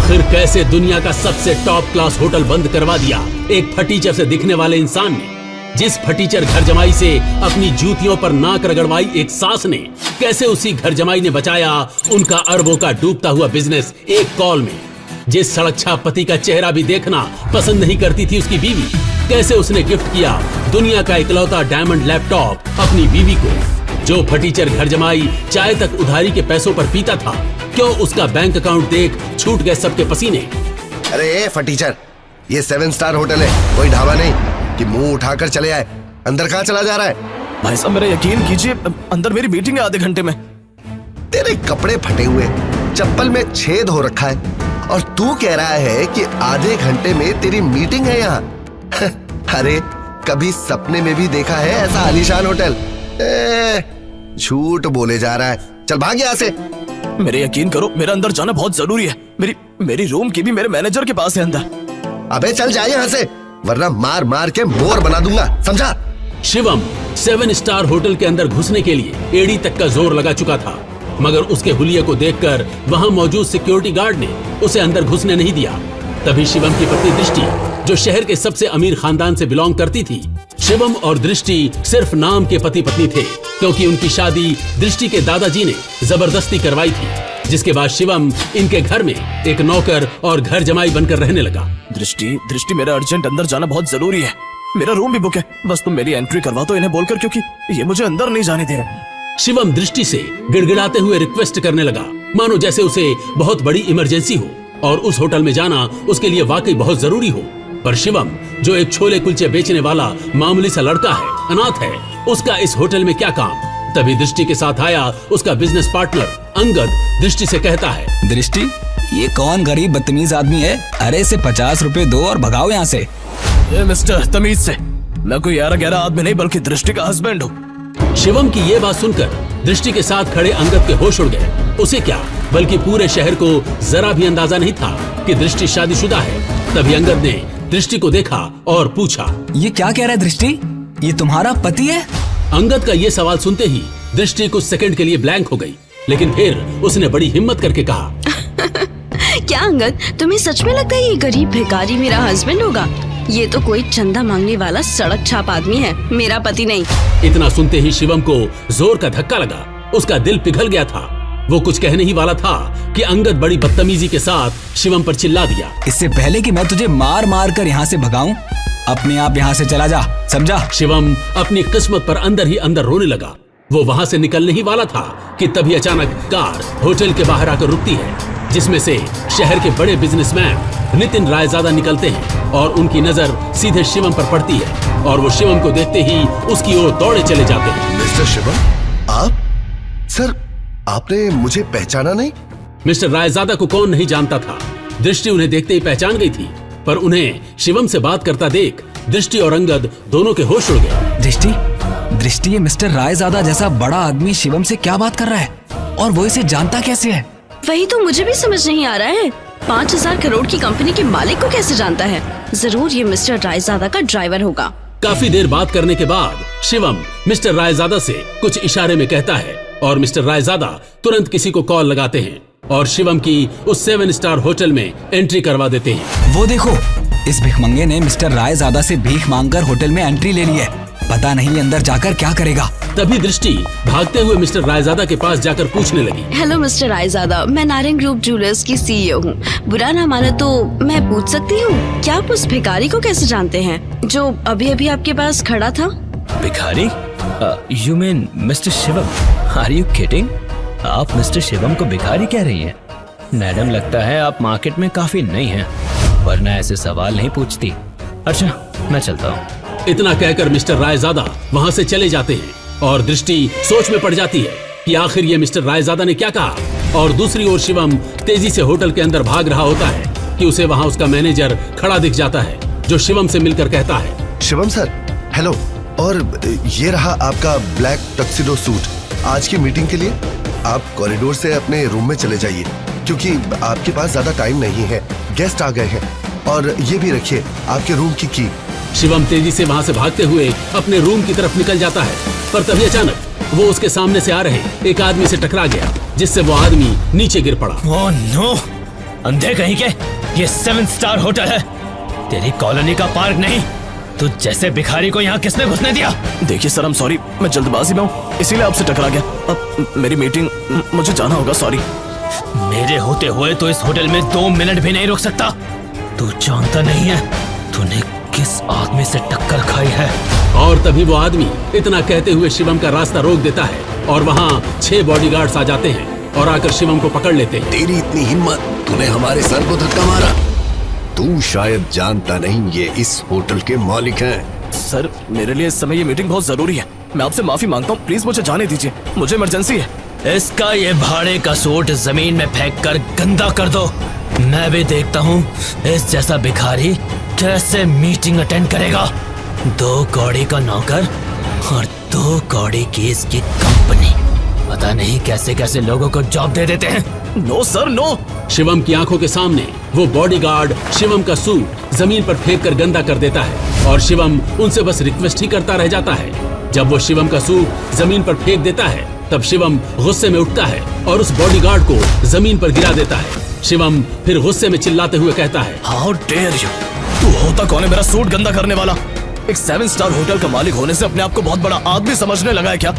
आखिर कैसे दुनिया का सबसे टॉप क्लास होटल बंद करवा दिया एक फटीचर से दिखने वाले इंसान ने? जिस फटीचर घर जमाई से अपनी जूतियों पर नाक रगड़वाई एक सास ने, कैसे उसी घर जमाई ने बचाया उनका अरबों का डूबता हुआ बिजनेस एक कॉल में? जिस सड़क छाप पति का चेहरा भी देखना पसंद नहीं करती थी उसकी बीवी, कैसे उसने गिफ्ट किया दुनिया का इकलौता डायमंड लैपटॉप अपनी बीवी को? जो फटीचर घर जमाई चाय तक उधारी के पैसों पर पीता था, क्यों उसका बैंक अकाउंट देख छूट गए सबके पसीने? अरे फटीचर, ये 7 स्टार होटल है, कोई ढाबा नहीं कि मुंह उठाकर चले आए। अंदर कहाँ चला जा रहा है? भाई साहब मेरा यकीन कीजिए, अंदर मेरी मीटिंग है आधे घंटे में। तेरे कपड़े फटे हुए, चप्पल में छेद हो रखा है और तू कह रहा है कि आधे घंटे में तेरी मीटिंग है यहाँ। अरे कभी सपने में भी देखा है ऐसा आलीशान होटल? झूठ बोले जा रहा है, चल भाग यहाँ से। मेरे यकीन करो, मेरा अंदर जाना बहुत जरूरी है। मेरी रूम की भी मेरे मैनेजर के पास है अंदर। अबे चल जा यहाँ से, वरना मार मार के मोर बना दूंगा, समझा? शिवम 7 स्टार होटल के अंदर घुसने के लिए एड़ी तक का जोर लगा चुका था, मगर उसके हुलिये को देखकर वहां मौजूद सिक्योरिटी गार्ड ने उसे अंदर घुसने नहीं दिया। तभी शिवम की पत्नी दृष्टि, जो शहर के सबसे अमीर खानदान से बिलोंग करती थी, शिवम और दृष्टि सिर्फ नाम के पति पत्नी थे, क्योंकि उनकी शादी दृष्टि के दादाजी ने जबरदस्ती करवाई थी, जिसके बाद शिवम इनके घर में एक नौकर और घर जमाई बनकर रहने लगा। दृष्टि मेरा अर्जेंट अंदर जाना बहुत जरूरी है। मेरा रूम भी बुक है, बस तुम मेरी एंट्री करवा दो इन्हें बोलकर, क्योंकि ये मुझे अंदर नहीं जाने दे रहे। शिवम दृष्टि से गिड़गिड़ाते हुए रिक्वेस्ट करने लगा, मानो जैसे उसे बहुत बड़ी इमरजेंसी हो और उस होटल में जाना उसके लिए वाकई बहुत जरूरी हो। पर शिवम, जो एक छोले कुलचे बेचने वाला मामूली सा लड़का है, अनाथ है, उसका इस होटल में क्या काम? तभी दृष्टि के साथ आया उसका बिजनेस पार्टनर अंगद दृष्टि से कहता है, दृष्टि, ये कौन गरीब बदतमीज आदमी है? अरे इसे 50 रुपए दो और भगाओ यहाँ से। ये मिस्टर, तमीज से, मैं कोई 11 आदमी नहीं बल्कि दृष्टि का हस्बैंड हूँ। शिवम की ये बात सुनकर दृष्टि के साथ खड़े अंगद के होश उड़ गए। उसे क्या, बल्कि पूरे शहर को जरा भी अंदाजा नहीं था कि दृष्टि शादीशुदा है। तभी अंगद ने दृष्टि को देखा और पूछा, ये क्या कह रहा है दृष्टि? ये तुम्हारा पति है? अंगद का ये सवाल सुनते ही दृष्टि कुछ सेकंड के लिए ब्लैंक हो गई, लेकिन फिर उसने बड़ी हिम्मत करके कहा, क्या अंगद, तुम्हें सच में लगता है ये गरीब भिखारी मेरा हस्बैंड होगा? ये तो कोई चंदा मांगने वाला सड़क छाप आदमी है, मेरा पति नहीं। इतना सुनते ही शिवम को जोर का धक्का लगा, उसका दिल पिघल गया था। वो कुछ कहने ही वाला था कि अंगद बड़ी बदतमीजी के साथ शिवम पर चिल्ला दिया, इससे पहले कि मैं तुझे मार मार कर यहाँ से भगाऊं, अपने आप यहाँ से चला जा, समझा? शिवम अपनी किस्मत पर अंदर ही अंदर रोने लगा। वो वहाँ से निकलने ही वाला था कि तभी अचानक कार होटल के बाहर आकर रुकती है, जिसमें से शहर के बड़े बिजनेसमैन नितिन रायजादा निकलते हैं और उनकी नजर सीधे शिवम पर पड़ती है और वो शिवम को देखते ही उसकी ओर दौड़े चले जाते हैं। मिस्टर शिवम, आप? सर, आपने मुझे पहचाना नहीं? मिस्टर रायजादा को कौन नहीं जानता था। दृष्टि उन्हें देखते ही पहचान गई थी, पर उन्हें शिवम से बात करता देख दृष्टि और अंगद दोनों के होश उड़ गए। दृष्टि, ये मिस्टर रायजादा जैसा बड़ा आदमी शिवम से क्या बात कर रहा है और वो इसे जानता कैसे है? वही तो मुझे भी समझ नहीं आ रहा है। 5000 करोड़ की कंपनी के मालिक को कैसे जानता है? जरूर ये मिस्टर रायजादा का ड्राइवर होगा। काफी देर बात करने के बाद शिवम मिस्टर रायजादा से कुछ इशारे में कहता है और मिस्टर रायजादा तुरंत किसी को कॉल लगाते हैं और शिवम की उस 7 स्टार होटल में एंट्री करवा देते हैं। वो देखो, इस भिखमंगे ने मिस्टर रायजादा से भीख मांगकर होटल में एंट्री ले ली है। पता नहीं अंदर जाकर क्या करेगा। तभी दृष्टि भागते हुए मिस्टर रायजादा के पास जाकर पूछने लगी, हेलो मिस्टर रायजादा, मैं नारायण ग्रुप ज्वेलर्स की CEO हूँ। बुरा ना माने तो मैं पूछ सकती हूँ, क्या आप उस भिखारी को कैसे जानते हैं जो अभी अभी आपके पास खड़ा था? भिखारी? You mean mister Shivam? Are you kidding? आप मिस्टर शिवम को भिखारी कह रही हैं? मैडम, लगता है आप मार्केट में काफी नई हैं, वरना ऐसे सवाल नहीं पूछती। अच्छा, मैं चलता हूँ। इतना कहकर मिस्टर रायजादा वहाँ से चले जाते हैं और दृष्टि सोच में पड़ जाती है कि आखिर ये मिस्टर रायजादा ने क्या कहा। और दूसरी ओर शिवम तेजी से होटल के अंदर भाग रहा होता है कि उसे वहाँ उसका मैनेजर खड़ा दिख जाता है, जो शिवम से मिलकर कहता है, शिवम सर, हेलो, और ये रहा आपका ब्लैक टक्सिडो सूट। आज की मीटिंग के लिए आप कॉरिडोर से अपने रूम में चले जाइए, क्योंकि आपके पास ज्यादा टाइम नहीं है, गेस्ट आ गए हैं। और ये भी रखिए आपके रूम की की। शिवम तेजी से वहाँ से भागते हुए अपने रूम की तरफ निकल जाता है, पर तभी अचानक वो उसके सामने से आ रहे एक आदमी से टकरा गया, जिससे वो आदमी नीचे गिर पड़ा। Oh no! अंधे कहीं के, ये 7 स्टार होटल है, तेरी कॉलोनी का पार्क नहीं। तू जैसे भिखारी को यहाँ किसने घुसने दिया? देखिए सर, सॉरी, मैं जल्दबाजी में हूँ इसीलिए आपसे टकरा गया। अब मेरी मीटिंग, मुझे जाना होगा, सॉरी। मेरे होते हुए तो इस होटल में 2 मिनट भी नहीं रुक सकता। तू जानता नहीं है तूने किस आदमी से टक्कर खाई है। और तभी वो आदमी इतना कहते हुए शिवम का रास्ता रोक देता है और वहाँ 6 बॉडीगार्ड्स आ जाते हैं और आकर शिवम को पकड़ लेते हैं। तेरी इतनी हिम्मत, तूने हमारे सर को धक्का मारा। तू शायद जानता नहीं ये इस होटल के मालिक हैं। सर, मेरे लिए इस समय ये मीटिंग बहुत जरूरी है, मैं आपसे माफी मांगता हूँ, प्लीज मुझे जाने दीजिए, मुझे इमरजेंसी है। इसका ये भाड़े का सूट जमीन में फेंक कर गंदा कर दो। मैं भी देखता हूँ इस जैसा भिखारी कैसे मीटिंग अटेंड करेगा। 2 कौड़ी का नौकर और 2 कौड़ी की इसकी कंपनी, पता नहीं कैसे कैसे लोगों को जॉब दे देते हैं। No sir, no. शिवम की आंखों के सामने वो बॉडीगार्ड शिवम का सूट जमीन पर फेंक कर गंदा कर देता है और शिवम उनसे बस रिक्वेस्ट ही करता रह जाता है। जब वो शिवम का सूट जमीन पर फेंक देता है तब शिवम गुस्से में उठता है और उस बॉडीगार्ड को जमीन पर गिरा देता है। शिवम फिर गुस्से में चिल्लाते हुए कहता है, हाउ डेयर यू, तू होता कौन है मेरा सूट गंदा करने वाला? एक 7 स्टार होटल का मालिक होने से अपने आप को बहुत बड़ा आदमी समझने लगा है क्या?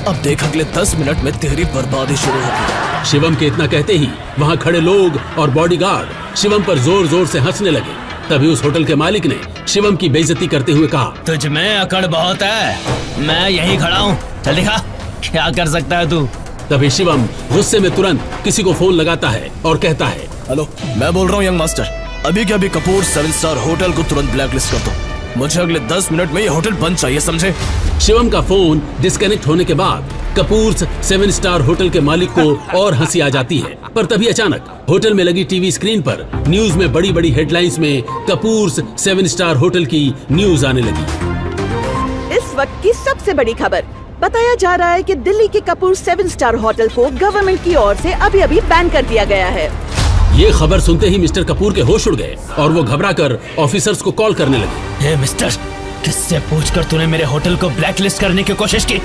अब देख, अगले 10 मिनट में तेरी बर्बादी शुरू होगी। शिवम के इतना कहते ही वहाँ खड़े लोग और बॉडीगार्ड शिवम पर जोर जोर से हंसने लगे। तभी उस होटल के मालिक ने शिवम की बेइज्जती करते हुए कहा, तुझ में अकड़ बहुत है, मैं यहीं खड़ा हूँ, चल दिखा क्या कर सकता है तू। तभी शिवम गुस्से में तुरंत किसी को फोन लगाता है और कहता है, हेलो, मैं बोल रहा हूँ यंग मास्टर, अभी के अभी कपूर 7 स्टार होटल को तुरंत ब्लैकलिस्ट कर दो, मुझे अगले 10 मिनट में ये होटल बंद चाहिए, समझे? शिवम का फोन डिस्कनेक्ट होने के बाद कपूर 7 स्टार होटल के मालिक को और हंसी आ जाती है। पर तभी अचानक होटल में लगी टीवी स्क्रीन पर न्यूज में बड़ी बड़ी हेडलाइंस में कपूर 7 स्टार होटल की न्यूज आने लगी। इस वक्त की सबसे बड़ी खबर, बताया जा रहा है कि दिल्ली के कपूर 7 स्टार होटल को गवर्नमेंट की ओर से अभी बैन कर दिया गया है। ये खबर सुनते ही मिस्टर कपूर के होश उड़ गए और वो घबराकर ऑफिसर्स को कॉल करने लगे। हे मिस्टर, किससे पूछकर तूने मेरे होटल को ब्लैकलिस्ट करने की कोशिश की?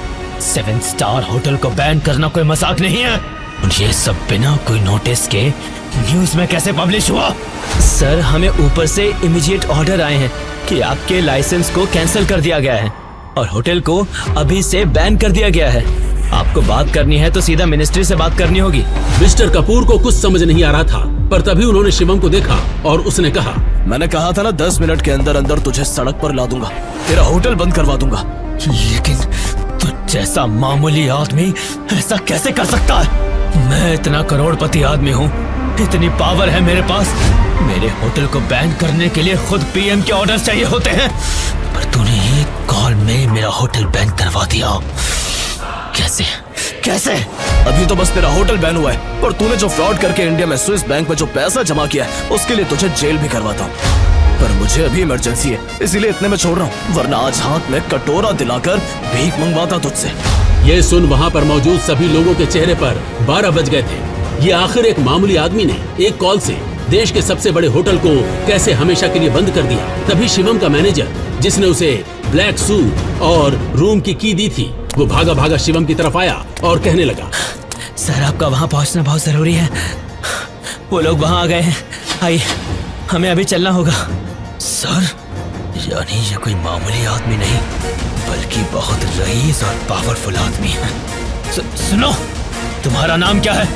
7 स्टार होटल को बैन करना कोई मजाक नहीं है। और ये सब बिना कोई नोटिस के न्यूज में कैसे पब्लिश हुआ? सर, हमें ऊपर से इमीडिएट ऑर्डर आए हैं कि आपके लाइसेंस को कैंसिल कर दिया गया है और होटल को अभी से बैन कर दिया गया है। आपको बात करनी है तो सीधा मिनिस्ट्री से बात करनी होगी। मिस्टर कपूर को कुछ समझ नहीं आ रहा था, पर तभी उन्होंने शिवम को देखा और उसने कहा, मैंने कहा था ना 10 मिनट के अंदर अंदर तुझे सड़क पर ला दूंगा, तेरा होटल बंद करवा दूंगा। लेकिन तू जैसा मामूली आदमी ऐसा कैसे कर सकता है? मैं इतना करोड़पति आदमी हूँ, इतनी पावर है मेरे पास, मेरे होटल को बैन करने के लिए खुद पीएम के ऑर्डर चाहिए होते हैं, पर तूने एक कॉल में मेरा होटल बैन करवा दिया। कैसे कैसे? अभी तो बस तेरा होटल बैन हुआ है, पर तूने जो फ्रॉड करके इंडिया में स्विस बैंक में जो पैसा जमा किया है उसके लिए तुझे जेल भी करवाता हूँ। पर मुझे अभी इमरजेंसी है, इसीलिए इतने में छोड़ रहा हूँ, वरना आज हाथ में कटोरा दिलाकर भीख मंगवाता तुझसे। ये सुन वहाँ पर मौजूद सभी लोगों के चेहरे पर 12 बज गए थे। ये आखिर एक मामूली आदमी ने एक कॉल से देश के सबसे बड़े होटल को कैसे हमेशा के लिए बंद कर दिया। तभी शिवम का मैनेजर, जिसने उसे ब्लैक सूट और रूम की की दी थी, वो भागा भागा शिवम की तरफ आया और कहने लगा, सर, आपका वहाँ पहुँचना बहुत जरूरी है, वो लोग वहाँ आ गए हैं, आइए हमें अभी चलना होगा। सर, यानी ये कोई मामूली आदमी नहीं बल्कि बहुत रईस और पावरफुल आदमी है। सुनो, तुम्हारा नाम क्या है?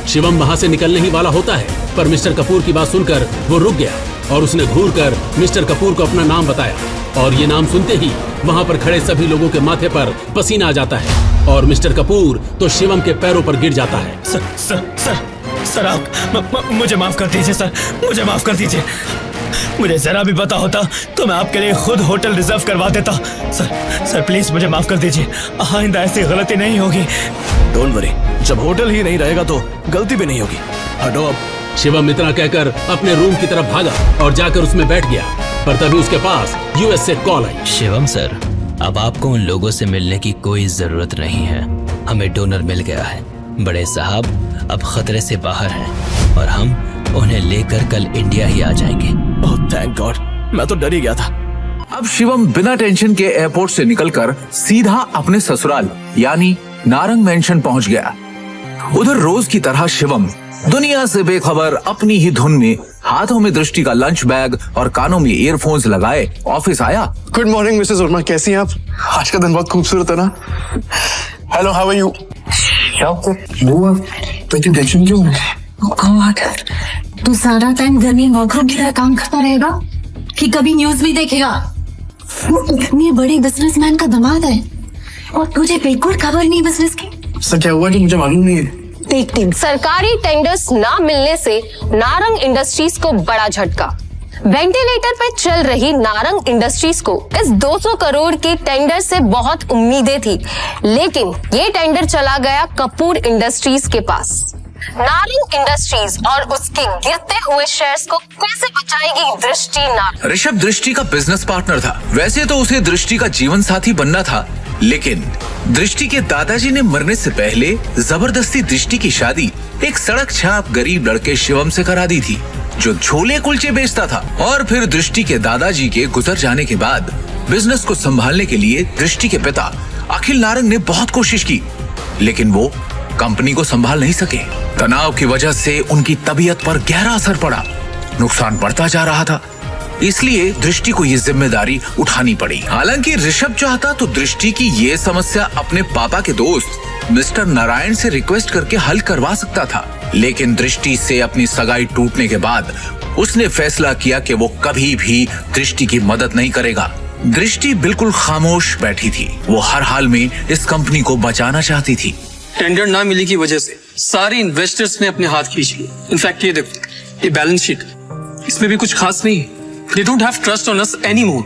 शिवम वहाँ से निकलने ही वाला होता है, पर मिस्टर कपूर की बात सुनकर वो रुक गया और उसने घूरकर मिस्टर कपूर को अपना नाम बताया। और ये नाम सुनते ही वहाँ पर खड़े सभी लोगों के माथे पर पसीना आ जाता है और मिस्टर कपूर तो शिवम के पैरों पर गिर जाता है। सर, आप मुझे माफ कर दीजिए सर, मुझे माफ कर दीजिए। मुझे जरा भी पता होता तो मैं आपके लिए खुद होटल रिजर्व करवा देता। सर प्लीज मुझे माफ कर दीजिए, आइंदा ऐसी गलती नहीं होगी। डोंट वरी, जब होटल ही नहीं रहेगा तो गलती भी नहीं होगी, हटो अब। शिवम इतना कहकर अपने रूम की तरफ भागा और जाकर उसमें बैठ गया, पर तभी उसके पास यूएस से कॉल आई। शिवम सर, अब आपको उन लोगों से मिलने की कोई जरूरत नहीं है, हमें डोनर मिल गया है। बड़े साहब अब खतरे से बाहर हैं और हम उन्हें लेकर कल इंडिया ही आ जाएंगे। ओह थैंक गॉड, मैं तो डर ही गया था। अब शिवम बिना टेंशन के एयरपोर्ट से निकलकर सीधा अपने ससुराल यानी नारंग मेंशन पहुंच गया। उधर रोज की तरह शिवम दुनिया से बेखबर अपनी ही धुन में हाथों में दृष्टि का लंच बैग और कानों में ईयरफोन्स लगाए ऑफिस आया। गुड मॉर्निंग मिसेस वर्मा, कैसी हैं आप? आज का दिन बहुत खूबसूरत है ना? Hello, how are you? Tension क्यों है? तू सारा टाइम घर में नौकरों की तरह काम करता रहेगा कि कभी न्यूज भी देखेगा? वो इतने बड़े बिजनेसमैन का दामाद है और तुझे बिल्कुल खबर नहीं बिजनेस की। सर क्या हुआ कि मुझे मालूम नहीं है। सरकारी टेंडर्स ना मिलने से नारंग इंडस्ट्रीज को बड़ा झटका। वेंटिलेटर पे चल रही नारंग इंडस्ट्रीज को इस 200 करोड़ के टेंडर से बहुत उम्मीदें थी, लेकिन ये टेंडर चला गया कपूर इंडस्ट्रीज के पास। नारंग इंडस्ट्रीज और उसके गिरते हुए शेयर्स को कैसे बचाएगी दृष्टि नारंग? ऋषभ दृष्टि का बिजनेस पार्टनर था। वैसे तो उसे दृष्टि का जीवन साथी बनना था, लेकिन दृष्टि के दादाजी ने मरने से पहले जबरदस्ती दृष्टि की शादी एक सड़क छाप गरीब लड़के शिवम से करा दी थी, जो छोले कुलचे बेचता था। और फिर दृष्टि के दादाजी के गुजर जाने के बाद बिजनेस को संभालने के लिए दृष्टि के पिता अखिल नारंग ने बहुत कोशिश की, लेकिन वो कंपनी को संभाल नहीं सके। तनाव की वजह से उनकी तबीयत पर गहरा असर पड़ा, नुकसान बढ़ता जा रहा था। इसलिए दृष्टि को ये जिम्मेदारी उठानी पड़ी। हालांकि ऋषभ चाहता तो दृष्टि की ये समस्या अपने पापा के दोस्त मिस्टर नारायण से रिक्वेस्ट करके हल करवा सकता था, लेकिन दृष्टि से अपनी सगाई टूटने के बाद उसने फैसला किया कि वो कभी भी दृष्टि की मदद नहीं करेगा। दृष्टि बिल्कुल खामोश बैठी थी। वो हर हाल में इस कंपनी को बचाना चाहती थी। टेंडर ना मिलने की वजह से सारे इन्वेस्टर्स ने अपने हाथ खींच लिए। इनफैक्ट ये देखो, ये बैलेंस शीट, इसमें भी कुछ खास नहीं है। They don't have trust on us anymore.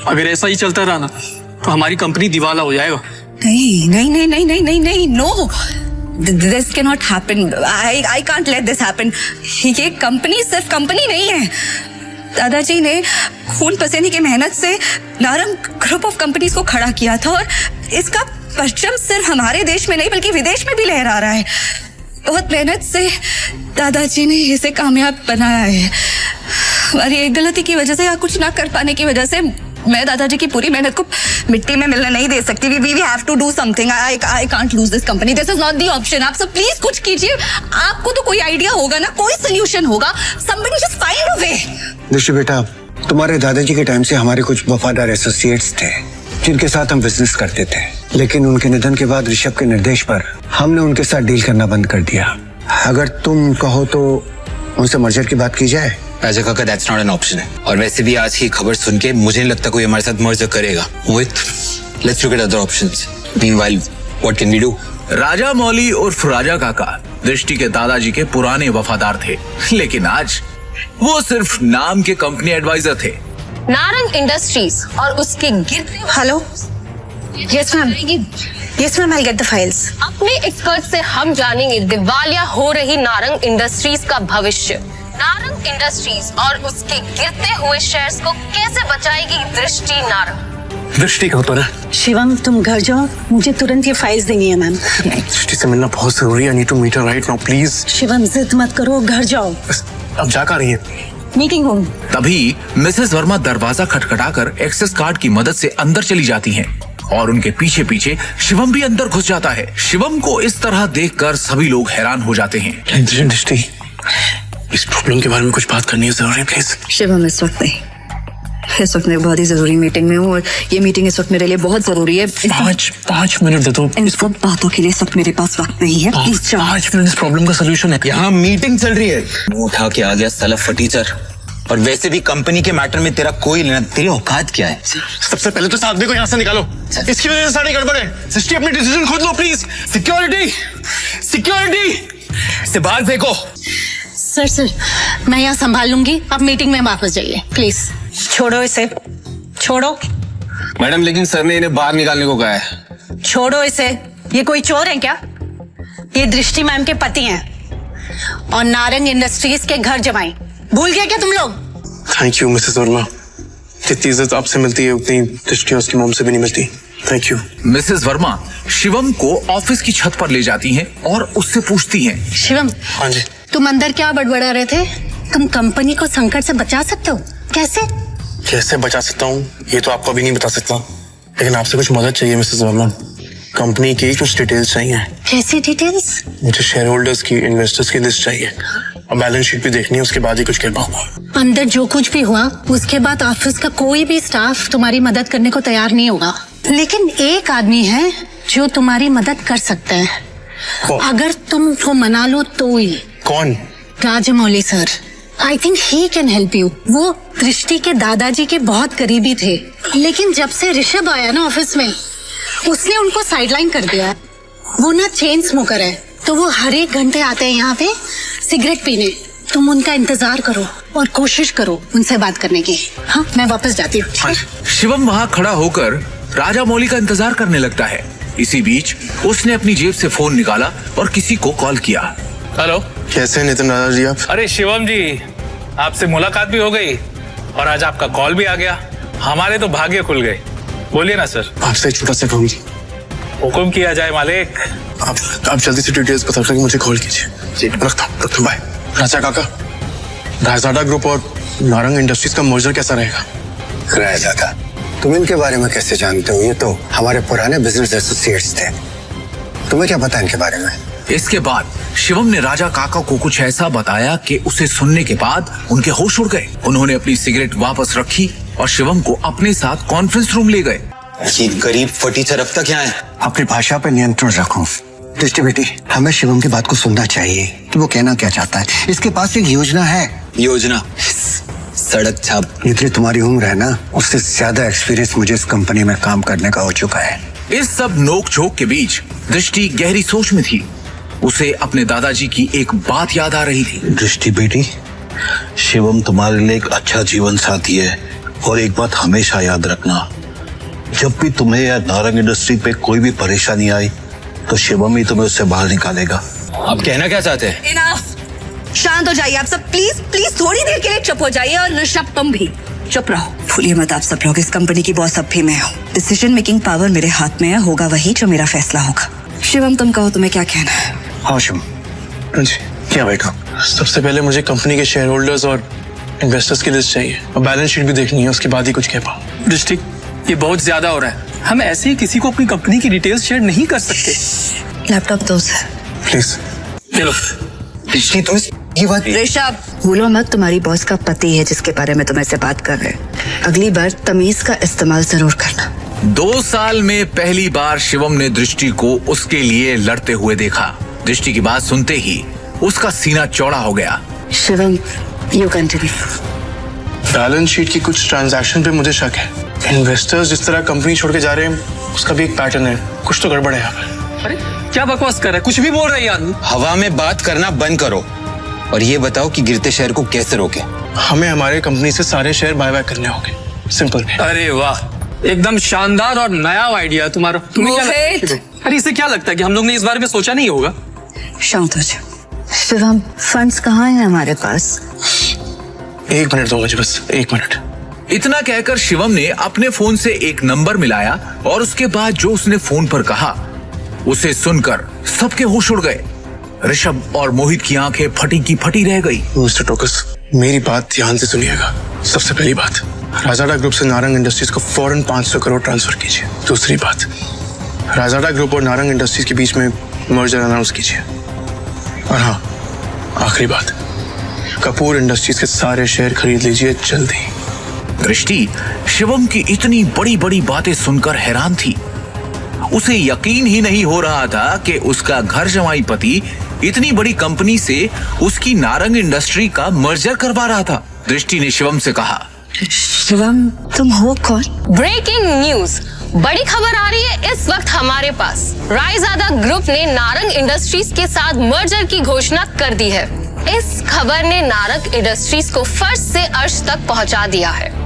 अगर ऐसा ही चलता रहा ना तो हमारी कंपनी दिवाला हो जाएगा। नहीं नहीं नहीं नहीं नहीं नहीं नहीं, no, this can not happen. I can't let this happen. ये कंपनी सिर्फ कंपनी नहीं है। दादाजी ने खून पसीने की मेहनत से नारंग ग्रुप ऑफ कंपनीज को खड़ा किया था और इसका परचम सिर्फ हमारे देश में नहीं बल्कि विदेश में भी लहरा रहा है। बहुत मेहनत से दादाजी ने इसे कामयाब बनाया है। हमारी एक गलती की वजह से या कुछ ना कर पाने की वजह से मैं दादाजी की पूरी मेहनत को मिट्टी में मिलने नहीं दे सकती। We have to do something. I can't lose this company. This is not the option. आप सब प्लीज कुछ कीजिए। आपको तो कोई आइडिया होगा ना, कोई सोल्यूशन होगा। Somebody just find a way. दृष्टि बेटा, तुम्हारे दादाजी के टाइम से हमारे कुछ वफादार एसोसिएट्स थे जिनके साथ हम बिजनेस करते थे, लेकिन उनके निधन के बाद ऋषभ के निर्देश पर हमने उनके साथ डील करना बंद कर दिया। अगर तुम कहो तो उनसे मर्जर की बात की जाए। राजा काका, दैट्स नॉट एन ऑप्शन है। और वैसे भी आज की खबर सुन के मुझे नहीं लगता कोई हमारे साथ मर्जर करेगा। Let's look at other options. Meanwhile what can we do? Raja Mauli उर्फ राजा काका दृष्टि के दादाजी के पुराने वफादार थे, लेकिन आज वो सिर्फ नाम के कंपनी एडवाइजर थे। नारंग इंडस्ट्रीज और उसके गिरते। Hello, yes ma'am, yes ma'am, I get the files. अपने एक्सपर्ट से हम जानेंगे दिवालिया हो रही नारंग इंडस्ट्रीज का भविष्य। नारंग इंडस्ट्रीज और उसके गिरते हुए शेयर्स को कैसे बचाएगी दृष्टि नारंग? दृष्टि कहाँ पर है? शिवम, तुम घर जाओ, मुझे तुरंत ये फाइल्स देनी है मैम। दृष्टि से मिलना बहुत जरूरी है। I need to meet her right now, please. Shivam, जिद मत करो, घर जाओ। अब जा कर रही है? Meeting room. तभी मिसेस वर्मा दरवाजा खटखटाकर एक्सेस कार्ड की मदद से अंदर चली जाती हैं और उनके पीछे पीछे शिवम भी अंदर घुस जाता है। शिवम को इस तरह देखकर सभी लोग हैरान हो जाते हैं। दृष्टि, इस प्रॉब्लम के बारे में कुछ बात करनी है जरूरी, प्लीज। शिवम, इस वक्त नहीं, इस वक्त मैं बहुत ही जरूरी मीटिंग में हूँ और ये मीटिंग इस वक्त मेरे लिए बहुत जरूरी है। 5 मिनट दे दो। इन सब बातों के लिए इस वक्त मेरे पास वक्त नहीं है। प्लीज जाओ। 5 मिनट इस प्रॉब्लम का सोल्यूशन है। यहाँ मीटिंग चल रही है। मुंह उठा के आ गया साला फटीचर। और वैसे भी कंपनी के मैटर में तेरा कोई लेना, तेरी औकात क्या है? सबसे पहले तो साहब को यहाँ से निकालो। इसकी वजह से सारी गड़बड़ है। सृष्टि, अपनी डिसीजन खुद लो प्लीज। सिक्योरिटी, सिक्योरिटी से बाहर फेंको। सर, मैं यहाँ संभाल लूंगी, आप मीटिंग में वापस जाइए प्लीज। छोड़ो इसे, छोड़ो। मैडम, लेकिन सर ने इन्हें बाहर निकालने को कहा है। छोड़ो इसे, ये कोई चोर है क्या? ये दृष्टि मैम के पति हैं और नारंग इंडस्ट्रीज के घर जमाई। भूल गए क्या तुम लोग? Thank you Mrs Verma. जितनी इज्जत आपसे मिलती है उतनी दृष्टि उसकी मॉम से भी नहीं मिलती। Thank you. Mrs Verma Shivam को ऑफिस की छत पर ले जाती हैं और उससे पूछती हैं। शिवम, हाँ जी। तुम अंदर क्या बड़बड़ा रहे थे? तुम कंपनी को संकट से बचा सकते हो, कैसे? कैसे बचा सकता हूँ ये तो आपको अभी नहीं बता सकता, लेकिन आपसे कुछ मदद चाहिए मिसेस वर्मा। कंपनी की कुछ डिटेल्स चाहिए। कैसी डिटेल्स? मुझे शेयर होल्डर्स की, इन्वेस्टर्स की लिस्ट चाहिए और बैलेंस शीट भी देखनी है, उसके बाद ही कुछ कह पाऊंगा। अंदर जो कुछ भी हुआ उसके बाद ऑफिस का कोई भी स्टाफ तुम्हारी मदद करने को तैयार नहीं होगा, लेकिन एक आदमी है जो तुम्हारी मदद कर सकता है। अगर तुम उसको मना लो तो ही। कौन? Rajamouli sir. I think he can help you. वो दृष्टि के दादाजी के बहुत करीबी थे, लेकिन जब से ऋषभ आया ना ऑफिस में, उसने उनको साइडलाइन कर दिया। वो ना चेन स्मोकर है, तो वो हर एक घंटे आते हैं यहाँ पे सिगरेट पीने। तुम उनका इंतजार करो और कोशिश करो उनसे बात करने की। हाँ, मैं वापस जाती हूँ। शिवम वहाँ खड़ा होकर राजा मौली का इंतजार करने लगता है। इसी बीच उसने अपनी जेब से फोन निकाला और किसी को कॉल किया। हेलो, कैसे नितिन राजा जी आप? अरे शिवम जी, आपसे मुलाकात भी हो गई और आज आपका कॉल भी आ गया। हमारे तो भाग्य खुल गए। बोलिए ना सर। आपसे एक छोटा सा काम। हुक्म किया जाए मालिक। आप जल्दी से डिटेल्स बता करके मुझे कॉल कीजिए। रखता हूँ, बाय। राजा काका, रायजादा ग्रुप और नारंग इंडस्ट्रीज का मर्जर कैसा रहेगा? रायजादा, तुम इनके बारे में कैसे जानते हो? ये तो हमारे पुराने बिजनेस एसोसिएट्स थे। तुम्हें क्या पता इनके बारे में? इसके बाद शिवम ने राजा काका को कुछ ऐसा बताया कि उसे सुनने के बाद उनके होश उड़ गए। उन्होंने अपनी सिगरेट वापस रखी और शिवम को अपने साथ कॉन्फ्रेंस रूम ले गए। ये गरीब फटीचर अब तक यहाँ है। अपनी भाषा पर नियंत्रण रखो। दृष्टि बेटी, हमें शिवम की बात को सुनना चाहिए कि वो कहना क्या चाहता है। इसके पास एक योजना है। योजना? सड़क छाप। जितनी तुम्हारी उम्र है ना, उससे ज्यादा एक्सपीरियंस मुझे इस कंपनी में काम करने का हो चुका है। इस सब नोक झोंक के बीच दृष्टि गहरी सोच में थी। उसे अपने दादाजी की एक बात याद आ रही थी। दृष्टि बेटी, शिवम तुम्हारे लिए एक अच्छा जीवन साथी है, और एक बात हमेशा याद रखना, जब भी तुम्हें या नारंग इंडस्ट्री पे कोई भी परेशानी आई तो शिवम ही तुम्हें उससे बाहर निकालेगा। आप कहना क्या चाहते हैं? इनफ। शांत हो जाइए आप सब, प्लीज प्लीज थोड़ी देर के लिए चुप हो जाइए। और ऋषभ, तुम भी चुप रहो। भूलिए मत आप सब लोग, इस कंपनी की बॉस अब भी मैं हूँ। डिसीजन मेकिंग पावर मेरे हाथ में है, होगा वही जो मेरा फैसला होगा। शिवम, तुम कहो तुम्हें क्या कहना है? हाँ शिवम जी, क्या बैठा? सबसे पहले मुझे कंपनी के शेयर होल्डर्स और इन्वेस्टर्स की लिस्ट चाहिए और बैलेंस शीट भी देखनी है, उसके बाद ही कुछ कह पाऊँ। डिस्ट्रिक्ट, ये बहुत ज्यादा हो रहा है। हम ऐसे ही किसी को अपनी कंपनी की डिटेल्स शेयर नहीं कर सकते। लैपटॉप दो सर। प्लीज। चलो। ये बात ऋषभ, भूलो मत तुम्हारी बॉस का पति है जिसके बारे में तुम ऐसे बात कर रहे हैं। अगली बार तमीज का इस्तेमाल जरूर करना। 2 साल में पहली बार शिवम ने दृष्टि को उसके लिए लड़ते हुए देखा। दृष्टि की बात सुनते ही उसका सीना चौड़ा हो गया। Shivam, you continue. Balance sheet की कुछ ट्रांजैक्शन पे मुझे शक है। इन्वेस्टर्स जिस तरह कंपनी छोड़ के जा रहे हैं, उसका भी एक पैटर्न है। कुछ तो गड़बड़ है यहाँ पे। अरे क्या बकवास कर रहा है? कुछ भी बोल रहा है आदमी। हवा में बात करना बंद करो और ये बताओ कि गिरते शेयर को कैसे रोके। हमें हमारे कंपनी से सारे शेयर बाय करने होंगे। सिंपल। अरे वाह, एकदम शानदार और नया आइडिया तुम्हारा। तुम्हें क्या लगता है? अरे इसे क्या लगता है कि हम लोग ने इस बारे में सोचा नहीं होगा? शांत हो जाओ। शिवम, फंड्स कहाँ हैं हमारे पास? 1 मिनट दो मुझे, बस 1 मिनट। इतना कहकर शिवम ने अपने फोन से एक नंबर मिलाया और उसके बाद जो उसने फोन पर कहा उसे सुनकर सबके होश उड़ गए। ऋषभ और मोहित की आंखें फटी की फटी रह गई। मिस्टर टोकस, मेरी बात ध्यान से सुनिएगा। सबसे पहली बात, राजाडा ग्रुप से नारंग इंडस्ट्रीज को फौरन 500 करोड़ ट्रांसफर कीजिए। दूसरी बात, राजाडा ग्रुप और नारंग इंडस्ट्रीज के बीच में मर्जर अनाउंस कीजिए। और हाँ, आखिरी बात, कपूर इंडस्ट्रीज के सारे शेयर खरीद लीजिए जल्दी। दृष्टि शिवम की इतनी बड़ी बड़ी बातें सुनकर हैरान थी। उसे यकीन ही नहीं हो रहा था कि उसका घर जमाई पति इतनी बड़ी कंपनी से उसकी नारंग इंडस्ट्री का मर्जर करवा रहा था। दृष्टि ने शिवम से कहा, शिवम, तुम हो कौन? ब्रेकिंग न्यूज, बड़ी खबर आ रही है इस वक्त हमारे पास। रायजादा ग्रुप ने नारंग इंडस्ट्रीज के साथ मर्जर की घोषणा कर दी है। इस खबर ने नारंग इंडस्ट्रीज को फर्श से अर्श तक पहुंचा दिया है।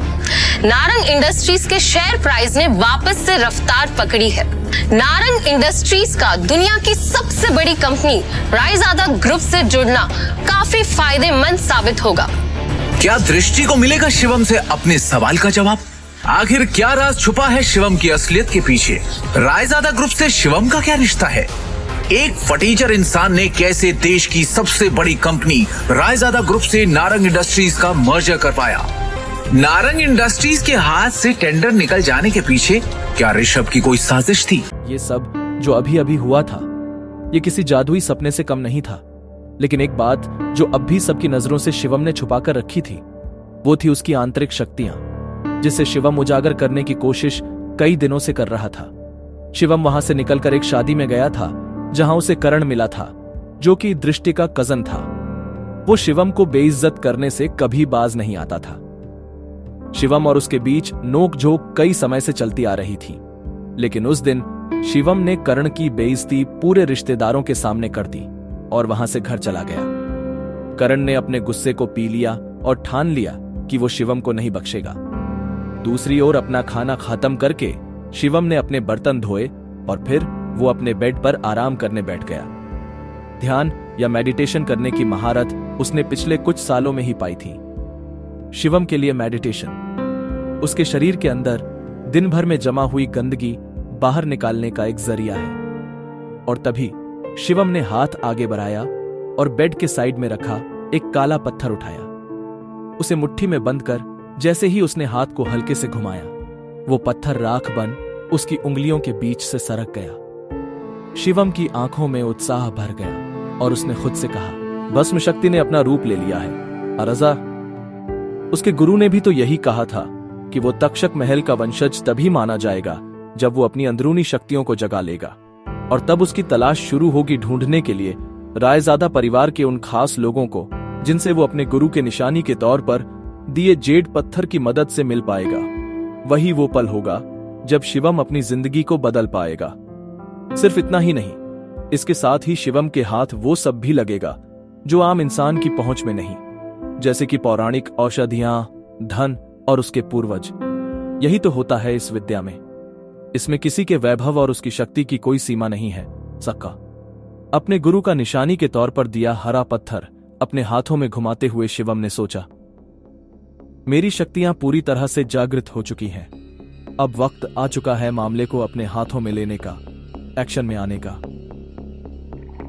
नारंग इंडस्ट्रीज के शेयर प्राइस ने वापस से रफ्तार पकड़ी है। नारंग इंडस्ट्रीज का दुनिया की सबसे बड़ी कंपनी रायजादा ग्रुप से जुड़ना काफी फायदेमंद साबित होगा। क्या दृष्टि को मिलेगा शिवम से अपने सवाल का जवाब? आखिर क्या राज छुपा है शिवम की असलियत के पीछे? रायजादा ग्रुप से शिवम का क्या रिश्ता है? एक फटीचर इंसान ने कैसे देश की सबसे बड़ी कंपनी रायजादा ग्रुप से नारंग इंडस्ट्रीज का मर्जर करवाया? नारंग इंडस्ट्रीज के हाथ से टेंडर निकल जाने के पीछे क्या ऋषभ की कोई साजिश थी? ये सब जो अभी अभी हुआ था ये किसी जादुई सपने से कम नहीं था, लेकिन एक बात जो अब भी सबकी नजरों से शिवम ने छुपाकर रखी थी, वो थी उसकी आंतरिक शक्तियां, जिसे शिवम उजागर करने की कोशिश कई दिनों से कर रहा था। शिवम वहां से निकलकर एक शादी में गया था जहां उसे करण मिला था, जो कि दृष्टि का कजन था। वो शिवम को बेइज्जत करने से कभी बाज नहीं आता था। शिवम और उसके बीच नोक-झोंक कई समय से चलती आ रही थी, लेकिन उस दिन शिवम ने करण की बेइज्जती पूरे रिश्तेदारों के सामने कर दी और वहां से घर चला गया। करण ने अपने गुस्से को पी लिया और ठान लिया कि वो शिवम को नहीं बख्शेगा। दूसरी ओर अपना खाना खत्म करके शिवम ने अपने बर्तन धोए और फिर वो अपने बेड पर आराम करने बैठ गया। ध्यान या मेडिटेशन करने की महारत उसने पिछले कुछ सालों में ही पाई थी। शिवम के लिए मेडिटेशन उसके शरीर के अंदर दिन भर में जमा हुई गंदगी बाहर निकालने का एक जरिया है। और तभी शिवम ने हाथ आगे बढ़ाया और बेड के साइड में रखा एक काला पत्थर उठाया। उसे मुट्ठी में बंद कर जैसे ही उसने हाथ को हल्के से घुमाया, वो पत्थर राख बन उसकी उंगलियों के बीच से सरक गया। शिवम की आंखों में उत्साह भर गया और उसने खुद से कहा, भस्म शक्ति ने अपना रूप ले लिया है। अरजा, उसके गुरु ने भी तो यही कहा था कि वो तक्षक महल का वंशज तभी माना जाएगा जब वो अपनी अंदरूनी शक्तियों को जगा लेगा, और तब उसकी तलाश शुरू होगी ढूंढने के लिए रायजादा परिवार के उन खास लोगों को जिनसे वो अपने गुरु के निशानी के तौर पर दिए जेड पत्थर की मदद से मिल पाएगा। वही वो पल होगा जब शिवम अपनी जिंदगी को बदल पाएगा। सिर्फ इतना ही नहीं, इसके साथ ही शिवम के हाथ वो सब भी लगेगा जो आम इंसान की पहुंच में नहीं, जैसे कि पौराणिक औषधियां, धन और उसके पूर्वज। यही तो होता है इस विद्या में। इसमें किसी के वैभव और उसकी शक्ति की कोई सीमा नहीं है। सक्का अपने गुरु का निशानी के तौर पर दिया हरा पत्थर अपने हाथों में घुमाते हुए शिवम ने सोचा, मेरी शक्तियां पूरी तरह से जागृत हो चुकी हैं। अब वक्त आ चुका है मामले को अपने हाथों में लेने का, एक्शन में आने का।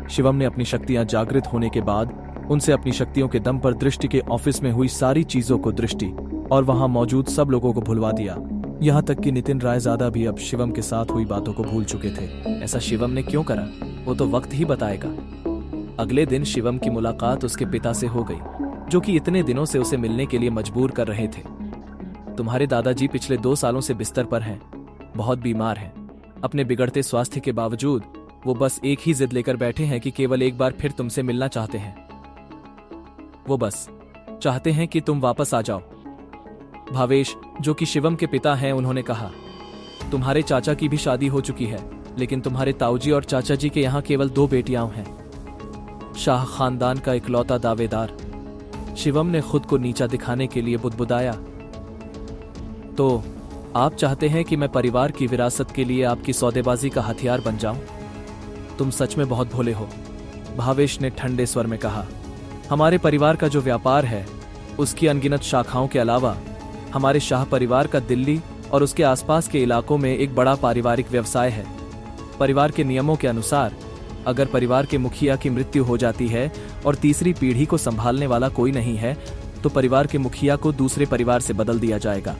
शिवम ने अपनी शक्तियां जागृत होने के बाद उनसे अपनी शक्तियों के दम पर दृष्टि के ऑफिस में हुई सारी चीजों को दृष्टि और वहां मौजूद सब लोगों को भुलवा दिया। यहां तक कि नितिन रायजादा भी अब शिवम के साथ हुई बातों को भूल चुके थे। ऐसा शिवम ने क्यों करा, वो तो वक्त ही बताएगा। अगले दिन शिवम की मुलाकात उसके पिता से हो गई, जो कि इतने दिनों से उसे मिलने के लिए मजबूर कर रहे थे। तुम्हारे दादाजी पिछले 2 सालों से बिस्तर पर हैं, बहुत बीमार हैं। अपने बिगड़ते स्वास्थ्य के बावजूद वो बस एक ही जिद लेकर बैठे हैं कि केवल एक बार फिर तुमसे मिलना चाहते हैं। वो बस चाहते हैं कि तुम वापस आ जाओ। भावेश, जो कि शिवम के पिता हैं, उन्होंने कहा, तुम्हारे चाचा की भी शादी हो चुकी है, लेकिन तुम्हारे ताऊजी और चाचा जी के यहाँ केवल 2 बेटियां हैं। शाह खानदान का इकलौता दावेदार। शिवम ने खुद को नीचा दिखाने के लिए बुदबुदाया। तो आप चाहते हैं कि मैं परिवार की विरासत के लिए आपकी सौदेबाजी का हथियार बन जाऊं? तुम सच में बहुत भोले हो, भावेश ने ठंडे स्वर में कहा। हमारे परिवार का जो व्यापार है, उसकी अनगिनत शाखाओं के अलावा हमारे शाह परिवार का दिल्ली और उसके आसपास के इलाकों में एक बड़ा पारिवारिक व्यवसाय है। परिवार के नियमों के अनुसार अगर परिवार के मुखिया की मृत्यु हो जाती है और तीसरी पीढ़ी को संभालने वाला कोई नहीं है, तो परिवार के मुखिया को दूसरे परिवार से बदल दिया जाएगा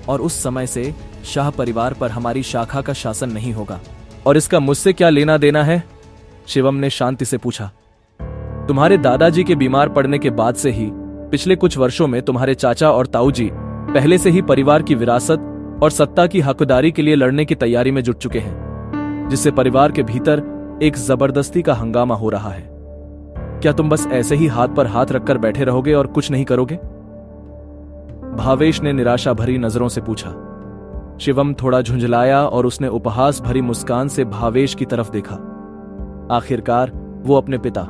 और उस समय से शाह परिवार पर हमारी शाखा का शासन नहीं होगा। और इसका मुझसे क्या लेना देना है? शिवम ने शांति से पूछा। तुम्हारे दादाजी के बीमार पड़ने के बाद से ही पिछले कुछ वर्षों में तुम्हारे चाचा और ताऊजी पहले से ही परिवार की विरासत और सत्ता की हकदारी के लिए लड़ने की तैयारी में जुट चुके हैं, जिससे परिवार के भीतर एक जबरदस्ती का हंगामा हो रहा है। क्या तुम बस ऐसे ही हाथ पर हाथ रखकर बैठे रहोगे और कुछ नहीं करोगे? भावेश ने निराशा भरी नजरों से पूछा। शिवम थोड़ा झुंझलाया और उसने उपहास भरी मुस्कान से भावेश की तरफ देखा। आखिरकार वो अपने पिता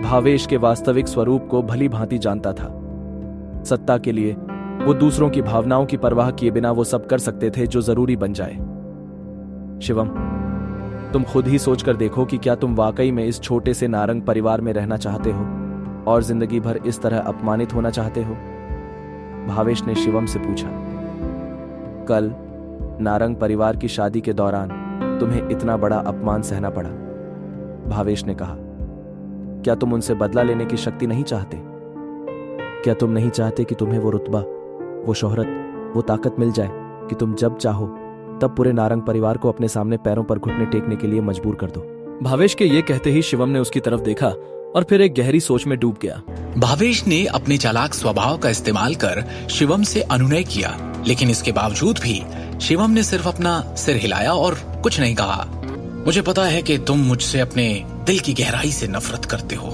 भावेश के वास्तविक स्वरूप को भली भांति जानता था। सत्ता के लिए वो दूसरों की भावनाओं की परवाह किए बिना वो सब कर सकते थे जो जरूरी बन जाए। शिवम, तुम खुद ही सोचकर देखो कि क्या तुम वाकई में इस छोटे से नारंग परिवार में रहना चाहते हो और जिंदगी भर इस तरह अपमानित होना चाहते हो? भावेश ने शिवम से पूछा। कल नारंग परिवार की शादी के दौरान तुम्हें इतना बड़ा अपमान सहना पड़ा, भावेश ने कहा। क्या तुम उनसे बदला लेने की शक्ति नहीं चाहते? क्या तुम नहीं चाहते कि तुम्हें वो रुतबा, वो शोहरत, वो ताकत मिल जाए कि तुम जब चाहो तब पूरे नारंग परिवार को अपने सामने पैरों पर घुटने टेकने के लिए मजबूर कर दो? भावेश के ये कहते ही शिवम ने उसकी तरफ देखा और फिर एक गहरी सोच में डूब गया। भावेश ने अपने चालाक स्वभाव का इस्तेमाल कर शिवम से अनुनय किया, लेकिन इसके बावजूद भी शिवम ने सिर्फ अपना सिर हिलाया और कुछ नहीं कहा। मुझे पता है कि तुम मुझसे अपने दिल की गहराई से नफरत करते हो।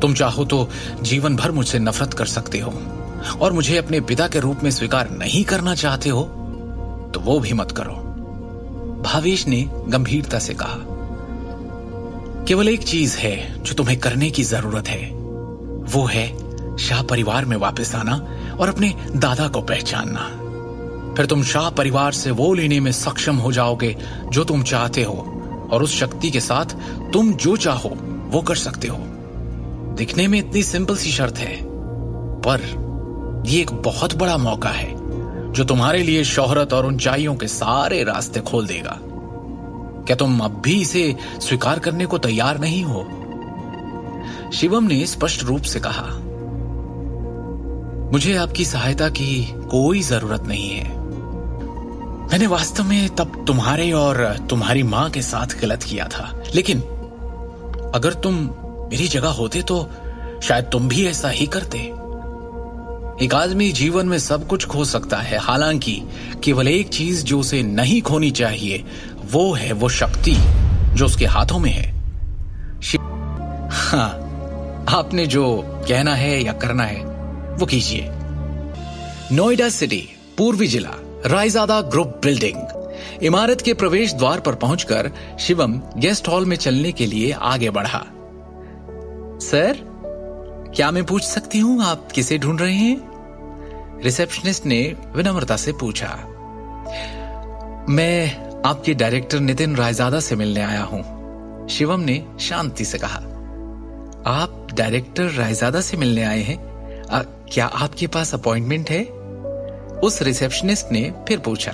तुम चाहो तो जीवन भर मुझसे नफरत कर सकते हो और मुझे अपने पिता के रूप में स्वीकार नहीं करना चाहते हो तो वो भी मत करो। भावेश ने गंभीरता से कहा, केवल एक चीज है जो तुम्हें करने की जरूरत है, वो है शाह परिवार में वापस आना और अपने दादा को पहचानना। फिर तुम शाह परिवार से वो लेने में सक्षम हो जाओगे जो तुम चाहते हो और उस शक्ति के साथ तुम जो चाहो वो कर सकते हो। दिखने में इतनी सिंपल सी शर्त है, पर ये एक बहुत बड़ा मौका है जो तुम्हारे लिए शोहरत और ऊंचाइयों के सारे रास्ते खोल देगा। क्या तुम अब भी इसे स्वीकार करने को तैयार नहीं हो? शिवम ने स्पष्ट रूप से कहा, मुझे आपकी सहायता की कोई जरूरत नहीं है। मैंने वास्तव में तब तुम्हारे और तुम्हारी मां के साथ गलत किया था, लेकिन अगर तुम मेरी जगह होते तो शायद तुम भी ऐसा ही करते। एक आदमी जीवन में सब कुछ खो सकता है, हालांकि केवल एक चीज जो उसे नहीं खोनी चाहिए वो है वो शक्ति जो उसके हाथों में है। हाँ, आपने जो कहना है या करना है वो कीजिए। नोएडा सिटी, पूर्वी जिला, रायजादा ग्रुप बिल्डिंग। इमारत के प्रवेश द्वार पर पहुंचकर शिवम गेस्ट हॉल में चलने के लिए आगे बढ़ा। सर, क्या मैं पूछ सकती हूं आप किसे ढूंढ रहे हैं? रिसेप्शनिस्ट ने विनम्रता से पूछा। मैं आपके डायरेक्टर नितिन रायजादा से मिलने आया हूं, शिवम ने शांति से कहा। आप डायरेक्टर रायजादा से मिलने आए हैं? क्या आपके पास अपॉइंटमेंट है? उस रिसेप्शनिस्ट ने फिर पूछा।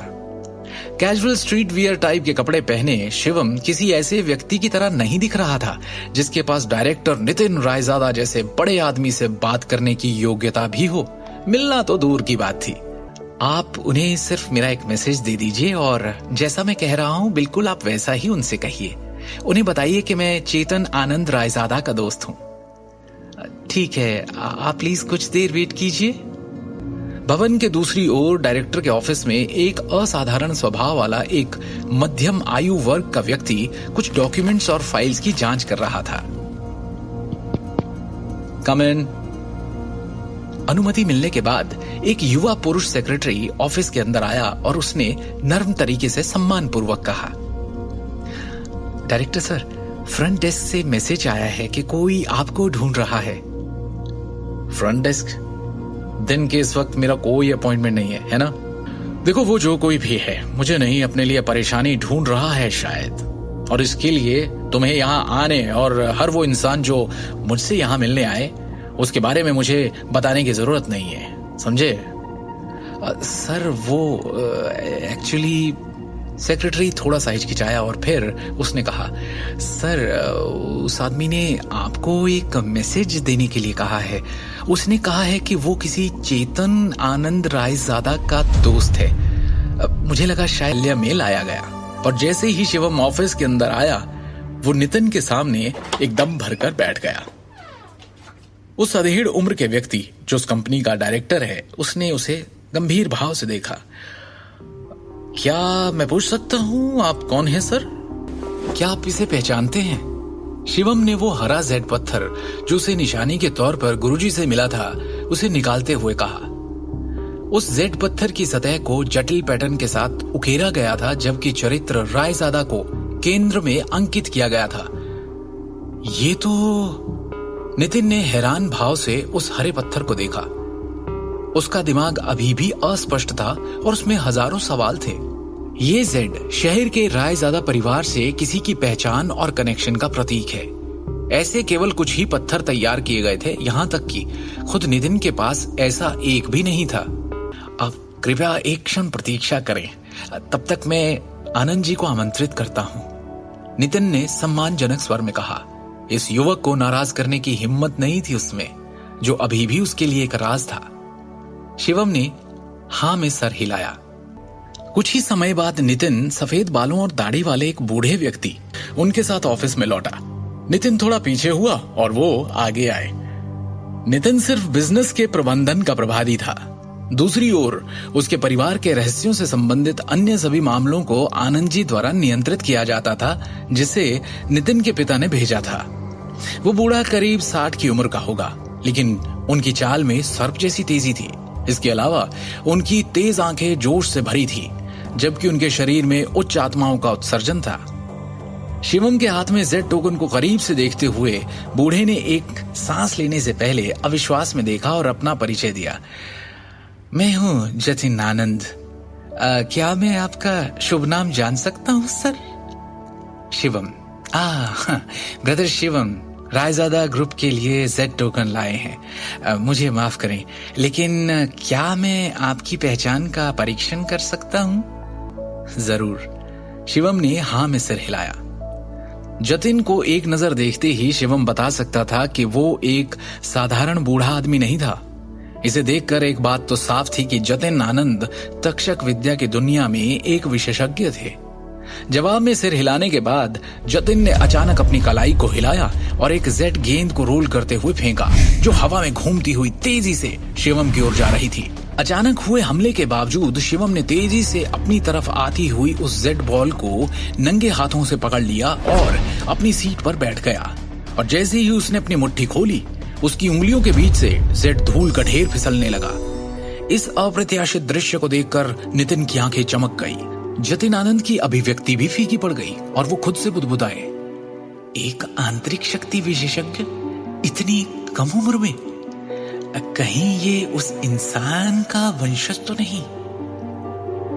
कैजुअल स्ट्रीट वियर टाइप के कपड़े पहने शिवम किसी ऐसे व्यक्ति की तरह नहीं दिख रहा था जिसके पास डायरेक्टर नितिन रायजादा जैसे बड़े आदमी से बात करने की योग्यता भी हो। मिलना तो दूर की बात थी। आप उन्हें सिर्फ मेरा एक मैसेज दे दीजिए और जैसा मैं कह रहा हूं बिल्कुल आप वैसा ही उनसे कहिए। उन्हें बताइए कि मैं चेतन आनंद रायजादा का दोस्त हूं। ठीक है, आप प्लीज कुछ देर वेट कीजिए। भवन के दूसरी ओर डायरेक्टर के ऑफिस में एक असाधारण स्वभाव वाला एक मध्यम आयु वर्ग का व्यक्ति कुछ डॉक्यूमेंट्स और फाइल्स की जांच कर रहा था। कम इन। अनुमति मिलने के बाद एक युवा पुरुष सेक्रेटरी ऑफिस के अंदर आया और उसने नर्म तरीके से सम्मानपूर्वक कहा, डायरेक्टर सर, फ्रंट डेस्क से मैसेज आया है कि कोई आपको ढूंढ रहा है। Front desk? दिन के इस वक्त मेरा कोई अपॉइंटमेंट नहीं है ना? देखो, वो जो कोई भी है मुझे नहीं अपने लिए परेशानी ढूंढ रहा है शायद, और इसके लिए तुम्हें यहाँ आने और हर वो इंसान जो मुझसे यहाँ मिलने आए उसके बारे में मुझे बताने की जरूरत नहीं है, समझे? सर वो एक्चुअली, सेक्रेटरी थोड़ा सा हिचकिचाया और फिर उसने कहा, सर उस आदमी ने आपको एक मैसेज देने के लिए कहा है। उसने कहा है कि वो किसी चेतन आनंद रायजादा का दोस्त है। मुझे लगा शायद मेल आया गया, पर जैसे ही शिवम ऑफिस के अंदर आया वो नितिन के सामने एकदम भरकर बैठ गया। उस अधेड़ उम्र के व्यक्ति जो उस कंपनी का डायरेक्टर है, उसने उसे गंभीर भाव से देखा। क्या मैं पूछ सकता हूं आप कौन हैं सर? क्या आप इसे पहचानते हैं? शिवम ने वो हरा जेड पत्थर जो उसे निशानी के तौर पर गुरुजी से मिला था उसे निकालते हुए कहा। उस जेड पत्थर की सतह को जटिल पैटर्न के साथ उकेरा गया था, जबकि चरित्र रायजादा को केंद्र में अंकित किया गया था। ये तो... नितिन ने हैरान भाव से उस हरे पत्थर को देखा। उसका दिमाग अभी भी अस्पष्ट था और उसमें हजारों सवाल थे। ये जेड शहर के रायजादा परिवार से किसी की पहचान और कनेक्शन का प्रतीक है। ऐसे केवल कुछ ही पत्थर तैयार किए गए थे, यहां तक कि खुद नितिन के पास ऐसा एक भी नहीं था। अब कृपया एक क्षण प्रतीक्षा करें, तब तक मैं आनंद जी को आमंत्रित करता हूं, नितिन ने सम्मानजनक स्वर में कहा। इस युवक को नाराज करने की हिम्मत नहीं थी उसमें, जो अभी भी उसके लिए एक राज था। शिवम ने हां में सर हिलाया। कुछ ही समय बाद नितिन सफेद बालों और दाढ़ी वाले एक बूढ़े व्यक्ति उनके साथ ऑफिस में लौटा। नितिन थोड़ा पीछे हुआ और वो आगे आए। नितिन सिर्फ बिजनेस के प्रबंधन का प्रभारी था। दूसरी ओर उसके परिवार के रहस्यों से संबंधित अन्य सभी मामलों को आनंद जी द्वारा नियंत्रित किया जाता था, जिसे नितिन के पिता ने भेजा था। वो बूढ़ा करीब 60 की उम्र का होगा, लेकिन उनकी चाल में सर्प जैसी तेजी थी। इसके अलावा उनकी तेज आंखें जोश से भरी थी, जबकि उनके शरीर में उच्च आत्माओं का उत्सर्जन था। शिवम के हाथ में जेड टोकन को करीब से देखते हुए बूढ़े ने एक सांस लेने से पहले अविश्वास में देखा और अपना परिचय दिया। मैं हूं जतिन आनंद। क्या मैं आपका शुभ नाम जान सकता हूं sir? Shivam. Brother Shivam Raizada group के लिए जेड टोकन लाए हैं। मुझे माफ करें, लेकिन क्या मैं आपकी पहचान का परीक्षण कर सकता हूं? जरूर। शिवम ने हाँ में सिर हिलाया। जतिन को एक नजर देखते ही शिवम बता सकता था कि वो एक साधारण बूढ़ा आदमी नहीं था। इसे देखकर एक बात तो साफ थी कि जतिन आनंद तक्षक विद्या की दुनिया में एक विशेषज्ञ थे। जवाब में सिर हिलाने के बाद जतिन ने अचानक अपनी कलाई को हिलाया और एक जेड गेंद को रोल करते हुए फेंका, जो हवा में घूमती हुई तेजी से शिवम की ओर जा रही थी। अचानक हुए हमले के बावजूद शिवम ने तेजी से अपनी तरफ आती हुई उस जेड बॉल को नंगे हाथों से पकड़ लिया और अपनी सीट पर बैठ गया। और जैसे ही उसने अपनी मुट्ठी खोली, उसकी उंगलियों के बीच से जेड धूल का ढेर फिसलने लगा। इस अप्रत्याशित दृश्य को देखकर नितिन की आंखें चमक गई। जतिन आनंद की अभिव्यक्ति भी फीकी पड़ गई और वो खुद से बुदबुदाए, एक आंतरिक शक्ति विशेषज्ञ इतनी कम उम्र में? कहीं ये उस इंसान का वंशज तो नहीं?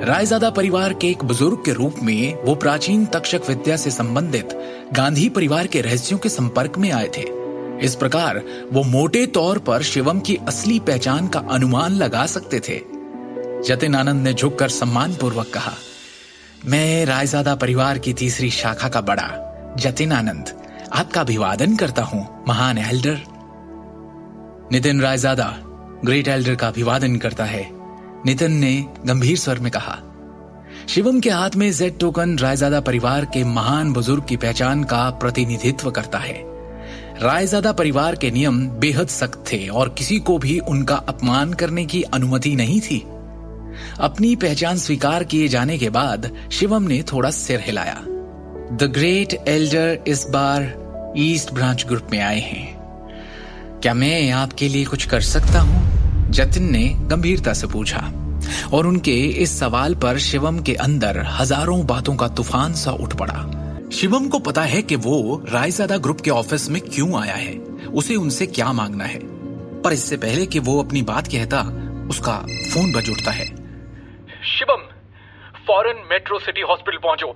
रायजादा परिवार के एक बुजुर्ग के रूप में वो प्राचीन तक्षक विद्या से संबंधित गांधी परिवार के रहस्यों के संपर्क में आए थे। इस प्रकार वो मोटे तौर पर शिवम की असली पहचान का अनुमान लगा सकते थे। जतिन आनंद ने झुककर सम्मानपूर्वक कहा, मैं रायजादा परिवार की तीसरी शाखा का बड़ा जतिन आनंद आपका अभिवादन करता हूं, महान Elder. Nitin Raizada great Elder का अभिवादन करता है, नितिन ने गंभीर स्वर में कहा। शिवम के हाथ में जेड टोकन रायजादा परिवार के महान बुजुर्ग की पहचान का प्रतिनिधित्व करता है। रायजादा परिवार के नियम बेहद सख्त थे और किसी को भी उनका अपमान करने की अनुमति नहीं थी। अपनी पहचान स्वीकार किए जाने के बाद शिवम ने थोड़ा सिर हिलाया। द ग्रेट एल्डर इस बार ईस्ट ब्रांच ग्रुप में आए हैं। क्या मैं आपके लिए कुछ कर सकता हूं? जतिन ने गंभीरता से पूछा और उनके इस सवाल पर शिवम के अंदर हजारों बातों का तूफान सा उठ पड़ा। शिवम को पता है कि वो रायजादा ग्रुप के ऑफिस में क्यों आया है, उसे उनसे क्या मांगना है। पर इससे पहले कि वो अपनी बात कहता, उसका फोन बज उठता है। शिवम, फौरन मेट्रो सिटी हॉस्पिटल पहुंचो।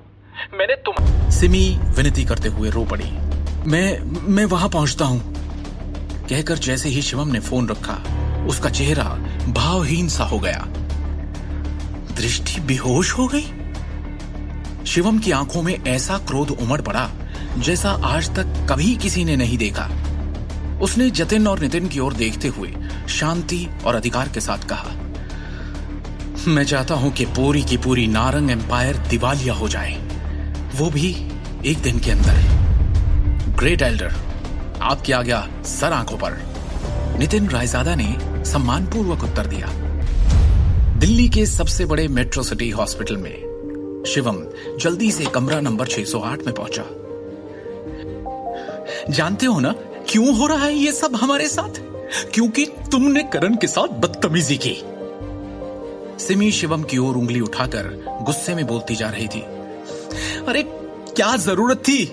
मैंने तुम। सिमी विनती करते हुए रो पड़ी। मैं वहां पहुंचता हूं, कहकर जैसे ही शिवम ने फोन रखा, उसका चेहरा भावहीन सा हो गया। दृष्टि बेहोश हो गई। शिवम की आंखों में ऐसा क्रोध उमड़ पड़ा जैसा आज तक कभी किसी ने नहीं देखा। उसने जतिन और नितिन की ओर देखते हुए शांति और अधिकार के साथ कहा, मैं चाहता हूं कि पूरी की पूरी नारंग एम्पायर दिवालिया हो जाए, वो भी एक दिन के अंदर। ग्रेट एल्डर, आपकी आज्ञा सर आंखों पर। नितिन रायजादा ने सम्मानपूर्वक उत्तर दिया। दिल्ली के सबसे बड़े मेट्रो सिटी हॉस्पिटल में शिवम जल्दी से कमरा नंबर 608 में पहुंचा। जानते हो ना क्यों हो रहा है ये सब हमारे साथ? क्योंकि तुमने करण के साथ बदतमीजी की। सिमी शिवम की ओर उंगली उठाकर गुस्से में बोलती जा रही थी। अरे क्या जरूरत थी?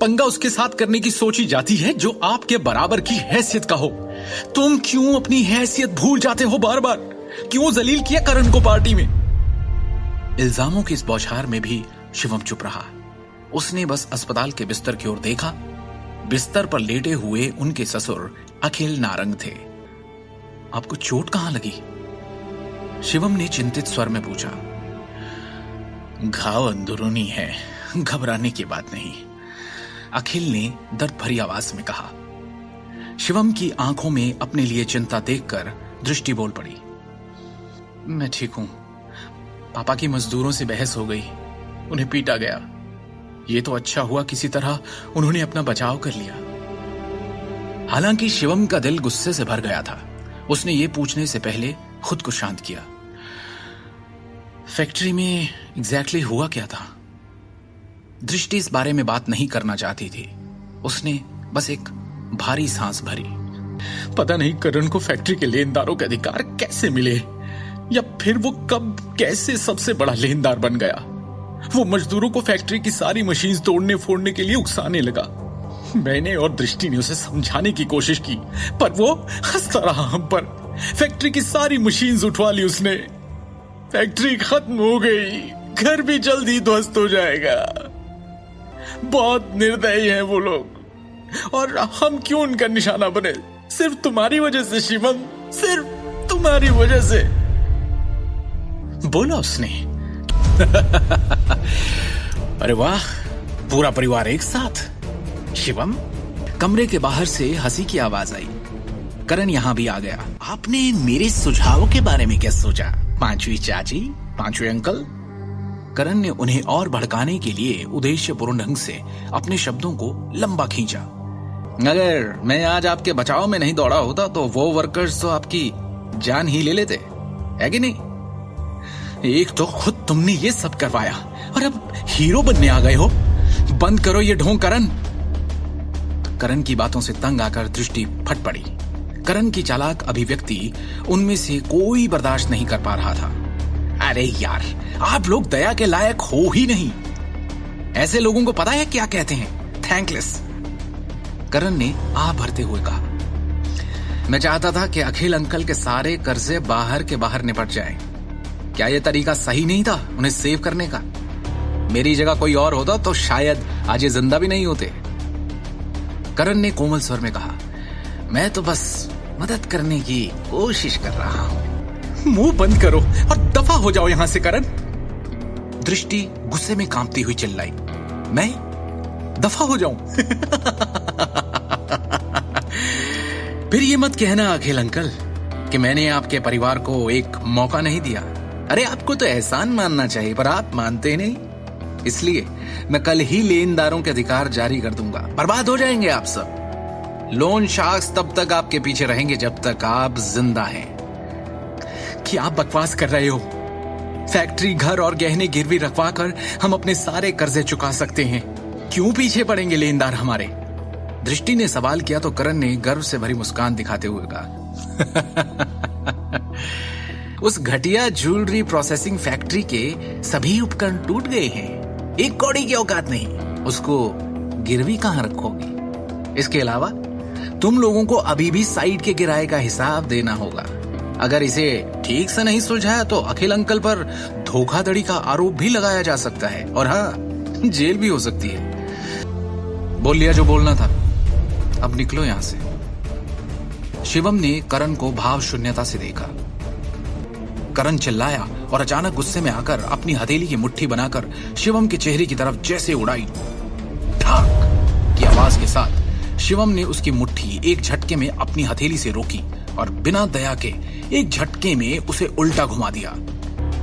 पंगा उसके साथ करने की सोची जाती है जो आपके बराबर की हैसियत का हो। तुम क्यों अपनी हैसियत भूल जाते हो बार बार? क्यों जलील किया करण को पार्टी में? इल्जामों की इस बौछार में भी शिवम चुप रहा। उसने बस अस्पताल के बिस्तर की ओर देखा। बिस्तर पर लेटे हुए उनके ससुर अखिल नारंग थे। आपको चोट कहां लगी? शिवम ने चिंतित स्वर में पूछा। घाव अंदरूनी है, घबराने की बात नहीं, अखिल ने दर्द भरी आवाज में कहा। शिवम की आंखों में अपने लिए चिंता देखकर दृष्टि बोल पड़ी। मैं ठीक हूं, पापा की मजदूरों से बहस हो गई, उन्हें पीटा गया। ये तो अच्छा हुआ किसी तरह उन्होंने अपना बचाव कर लिया। हालांकि शिवम का दिल गुस्से से भर गया था। उसने ये पूछने से पहले खुद को शांत किया, फैक्ट्री में एग्जैक्टली हुआ क्या था? दृष्टि इस बारे में बात नहीं करना चाहती थी। उसने बस एक भारी सांस भरी। पता नहीं करण को फैक्ट्री के लेनदारों के अधिकार कैसे मिले, या फिर वो कब कैसे सबसे बड़ा लेनदार बन गया। वो मजदूरों को फैक्ट्री की सारी मशीन तोड़ने फोड़ने के लिए उकसाने लगा। मैंने और दृष्टि ने उसे समझाने की कोशिश की, पर वो हंसता रहा हम पर। फैक्ट्री की सारी मशीन्स उठवा ली उसने। फैक्ट्री खत्म हो गई, घर भी जल्दी ध्वस्त हो जाएगा। बहुत निर्दयी हैं वो लोग, और हम क्यों उनका निशाना बने? सिर्फ तुम्हारी वजह से शिवम, सिर्फ तुम्हारी वजह से, बोला उसने। अरे वाह, पूरा परिवार एक साथ। शिवम, कमरे के बाहर से हंसी की आवाज आई। करण यहाँ भी आ गया। आपने मेरे सुझावों के बारे में क्या सोचा, पांचवी चाची, पांचवे अंकल? करण ने उन्हें और भड़काने के लिए उद्देश्यपूर्ण ढंग से अपने शब्दों को लंबा खींचा। अगर मैं आज आपके बचाव में नहीं दौड़ा होता तो वो वर्कर्स तो आपकी जान ही ले लेते, है कि नहीं? एक तो खुद तुमने ये सब करवाया और अब हीरो बनने आ गए हो। बंद करो ये ढोंग करण। करण की बातों से तंग आकर दृष्टि फट पड़ी। करण की चालाक अभिव्यक्ति उनमें से कोई बर्दाश्त नहीं कर पा रहा था। अरे यार, आप लोग दया के लायक हो ही नहीं। ऐसे लोगों को पता है क्या कहते हैं? थैंकलेस। करण ने आह भरते हुए कहा, मैं चाहता था कि अखिल अंकल के सारे कर्जे बाहर के बाहर निपट जाएं। क्या यह तरीका सही नहीं था उन्हें सेव करने का? मेरी जगह कोई और होता तो शायद आज ये जिंदा भी नहीं होते। करण ने कोमल स्वर में कहा, मैं तो बस मदद करने की कोशिश कर रहा हूं। मुंह बंद करो और दफा हो जाओ यहां से करण। दृष्टि गुस्से में कांपती हुई चिल्लाई, मैं दफा हो जाऊं? फिर ये मत कहना अखिल अंकल कि मैंने आपके परिवार को एक मौका नहीं दिया। अरे आपको तो एहसान मानना चाहिए, पर आप मानते नहीं। इसलिए मैं कल ही लेनदारों के अधिकार जारी कर दूंगा। बर्बाद हो जाएंगे आप सब। लोन शार्क्स तब तक आपके पीछे रहेंगे जब तक आप जिंदा हैं। क्या आप बकवास कर रहे हो? फैक्ट्री, घर और गहने गिरवी रखवा कर हम अपने सारे कर्जे चुका सकते हैं। क्यों पीछे पड़ेंगे लेनदार हमारे? दृष्टि ने सवाल किया तो करण ने गर्व से भरी मुस्कान दिखाते हुए कहा, उस घटिया ज्वेलरी प्रोसेसिंग फैक्ट्री के सभी उपकरण टूट गए हैं। एक कौड़ी की औकात नहीं, उसको गिरवी कहां रखोगे? इसके अलावा तुम लोगों को अभी भी साइट के किराए का हिसाब देना होगा। अगर इसे ठीक से नहीं सुलझाया तो अखिल अंकल पर धोखाधड़ी का आरोप भी लगाया जा सकता है, और हाँ, जेल भी हो सकती है। बोल लिया जो बोलना था, अब निकलो यहां से। शिवम ने करण को भाव शून्यता से देखा। करण चिल्लाया और अचानक गुस्से में आकर अपनी हथेली की मुट्ठी बनाकर शिवम के चेहरे की तरफ जैसे उड़ाई। ठाक की आवाज के साथ शिवम ने उसकी मुट्ठी एक झटके में अपनी हथेली से रोकी और बिना दया के एक झटके में उसे उल्टा घुमा दिया।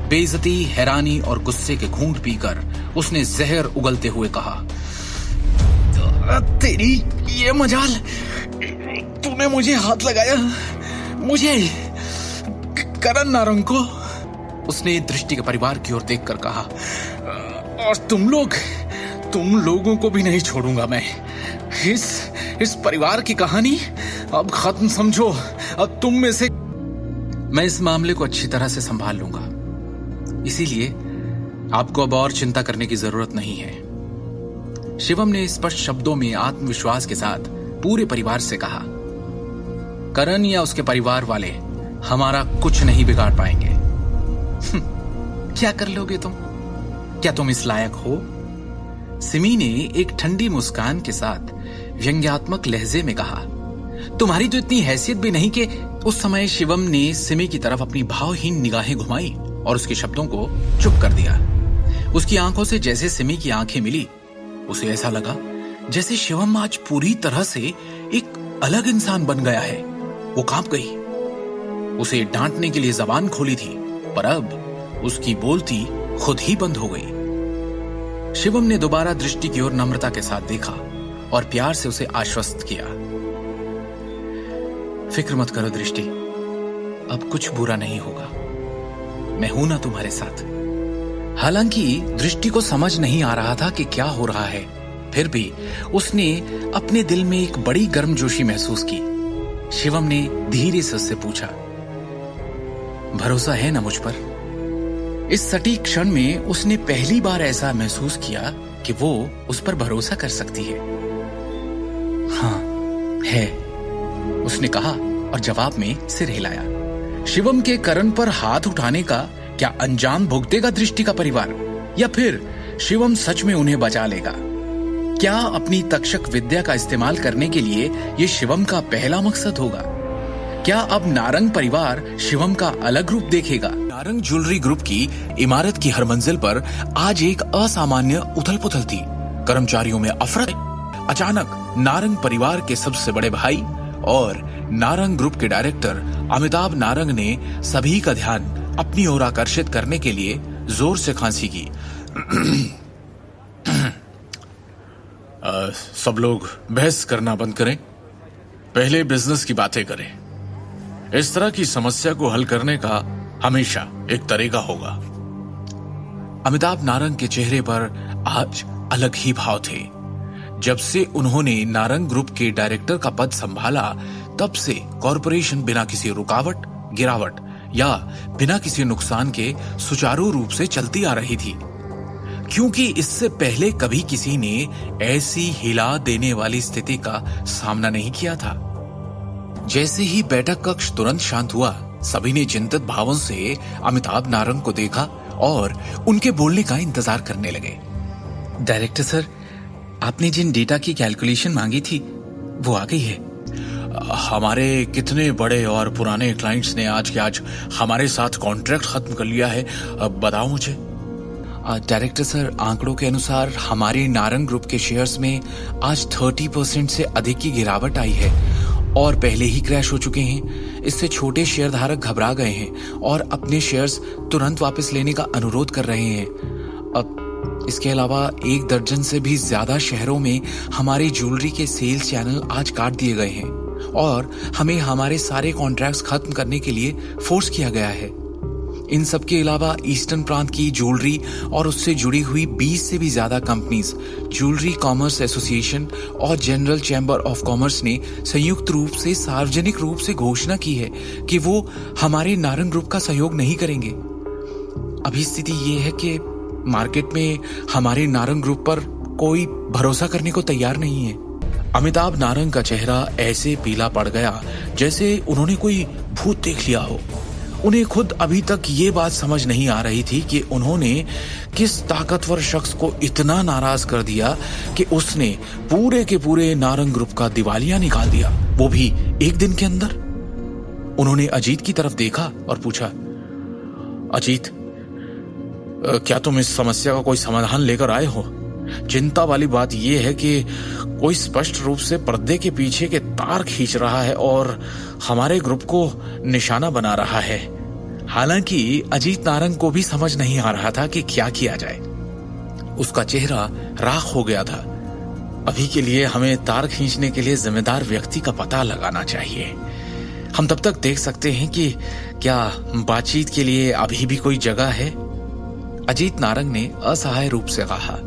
बेइज्जती, हैरानी और गुस्से के घूंट पीकर उसने जहर उगलते हुए कहा, तेरी ये मजाल, तूने मुझे हाथ लगाया, मुझे, करण नारंग को। उसने दृष्टि के परिवार की ओर देखकर कहा, और तुम लोगों को भी नहीं छोड़ूंगा मैं। इस परिवार की कहानी अब खत्म समझो। अब तुम में से मैं इस मामले को अच्छी तरह से संभाल लूंगा, इसीलिए आपको अब और चिंता करने की जरूरत नहीं है। शिवम ने स्पष्ट शब्दों में आत्मविश्वास के साथ पूरे परिवार से कहा, करण या उसके परिवार वाले हमारा कुछ नहीं बिगाड़ पाएंगे। क्या कर लोगे तुम? क्या तुम इस लायक हो? सिमी ने एक ठंडी मुस्कान के साथ व्यंग्यात्मक लहजे में कहा, तुम्हारी तो इतनी हैसियत भी नहीं कि। उस समय शिवम ने सिमी की तरफ अपनी भावहीन निगाहें घुमाई और उसके शब्दों को चुप कर दिया। उसकी आंखों से जैसे सिमी की आंखें मिली, उसे ऐसा लगा जैसे शिवम आज पूरी तरह से एक अलग इंसान बन गया है। वो कांप गई। उसे डांटने के लिए जबान खोली थी, पर अब उसकी बोलती खुद ही बंद हो गई। शिवम ने दोबारा दृष्टि की ओर नम्रता के साथ देखा और प्यार से उसे आश्वस्त किया। फिक्र मत करो दृष्टि, अब कुछ बुरा नहीं होगा, मैं हूं ना तुम्हारे साथ। हालांकि दृष्टि को समझ नहीं आ रहा था कि क्या हो रहा है, फिर भी उसने अपने दिल में एक बड़ी गर्मजोशी महसूस की। शिवम ने धीरे से उससे पूछा, भरोसा है ना मुझ पर? इस सटीक क्षण में उसने पहली बार ऐसा महसूस किया कि वो उस पर भरोसा कर सकती है। हाँ है, उसने कहा और जवाब में सिर हिलाया। शिवम के करण पर हाथ उठाने का क्या अंजाम भुगतेगा दृष्टि का परिवार, या फिर शिवम सच में उन्हें बचा लेगा? क्या अपनी तक्षक विद्या का इस्तेमाल करने के लिए ये शिवम का पहला मकसद होगा? क्या अब नारंग परिवार शिवम का अलग रूप देखेगा? नारंग ज्वेलरी ग्रुप की इमारत की हर मंजिल पर आज एक असामान्य उथल पुथल थी। कर्मचारियों में अफरा। अचानक नारंग परिवार के सबसे बड़े भाई और नारंग ग्रुप के डायरेक्टर अमिताभ नारंग ने सभी का ध्यान अपनी ओर आकर्षित करने के लिए जोर से खांसी की। सब लोग बहस करना बंद करें, पहले बिजनेस की बातें करें। इस तरह की समस्या को हल करने का हमेशा एक तरीका होगा। अमिताभ नारंग के चेहरे पर आज अलग ही भाव थे। जब से उन्होंने नारंग ग्रुप के डायरेक्टर का पद संभाला, तब से कॉरपोरेशन बिना किसी रुकावट, गिरावट या बिना किसी नुकसान के सुचारू रूप से चलती आ रही थी, क्योंकि इससे पहले कभी किसी ने ऐसी हिला देने वाली स्थिति का सामना नहीं किया था। जैसे ही बैठक कक्ष तुरंत शांत हुआ, सभी ने चिंतित भावों से अमिताभ नारंग को देखा और उनके बोलने का इंतजार करने लगे। डायरेक्टर सर, आपने जिन डेटा की कैलकुलेशन मांगी थी वो आ गई है। हमारे कितने बड़े और पुराने क्लाइंट्स ने आज के आज हमारे साथ कॉन्ट्रैक्ट खत्म कर लिया है, अब बताओ मुझे। डायरेक्टर सर, आंकड़ों के अनुसार हमारे नारंग ग्रुप के शेयर्स में आज 30% से अधिक की गिरावट आई है और पहले ही क्रैश हो चुके हैं। इससे छोटे शेयर धारक घबरा गए हैं और अपने शेयर्स तुरंत वापस लेने का अनुरोध कर रहे हैं। अब इसके अलावा 1 दर्जन से भी ज्यादा शहरों में हमारी ज्वेलरी के सेल्स चैनल आज काट दिए गए हैं और हमें हमारे सारे कॉन्ट्रैक्ट्स खत्म करने के लिए फोर्स किया गया है। इन सब के अलावा ईस्टर्न प्रांत की ज्वेलरी और उससे जुड़ी हुई 20 से भी ज्यादा कंपनीज, ज्वेलरी कॉमर्स एसोसिएशन और जनरल चैम्बर ऑफ कॉमर्स ने संयुक्त रूप से सार्वजनिक रूप से घोषणा की है कि वो हमारे नारंग ग्रुप का सहयोग नहीं करेंगे। अभी स्थिति ये है कि मार्केट में हमारे नारंग ग्रुप पर कोई भरोसा करने को तैयार नहीं है। अमिताभ नारंग का चेहरा ऐसे पीला पड़ गया जैसे उन्होंने कोई भूत देख लिया हो। उन्हें खुद अभी तक ये बात समझ नहीं आ रही थी कि उन्होंने किस ताकतवर शख्स को इतना नाराज कर दिया कि उसने पूरे के पूरे नारंग ग्रुप का दिवालिया निकाल दिया, वो भी एक दिन के अंदर। उन्होंने अजीत की तरफ देखा और पूछा, अजीत, क्या तुम इस समस्या का कोई समाधान लेकर आए हो? चिंता वाली बात यह है कि कोई स्पष्ट रूप से पर्दे के पीछे के तार खींच रहा है और हमारे ग्रुप को निशाना बना रहा है। हालांकि अजीत नारंग को भी समझ नहीं आ रहा था कि क्या किया जाए। उसका चेहरा राख हो गया था। अभी के लिए हमें तार खींचने के लिए जिम्मेदार व्यक्ति का पता लगाना चाहिए। हम तब तक देख सकते हैं कि क्या बातचीत के लिए अभी भी कोई जगह है। अजीत नारंग ने असहाय रूप से कहा।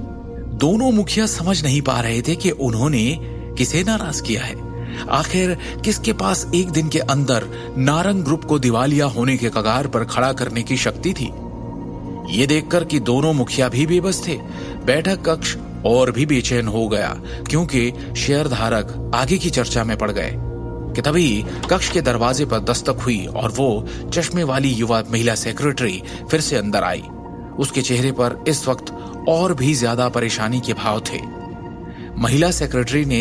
दोनों मुखिया समझ नहीं पा रहे थे कि उन्होंने किसे नाराज किया है। आखिर किसके पास एक दिन के अंदर नारंग ग्रुप को दिवालिया होने के कगार पर खड़ा करने की शक्ति थी। ये देखकर कि दोनों मुखिया भी बेबस थे, बैठक कक्ष और भी बेचैन हो गया, क्योंकि शेयर धारक आगे की चर्चा में पड़ गए कि तभी कक्ष के दरवाजे पर दस्तक हुई और वो चश्मे वाली युवा महिला सेक्रेटरी फिर से अंदर आई। उसके चेहरे पर इस वक्त और भी ज्यादा परेशानी के भाव थे। महिला सेक्रेटरी ने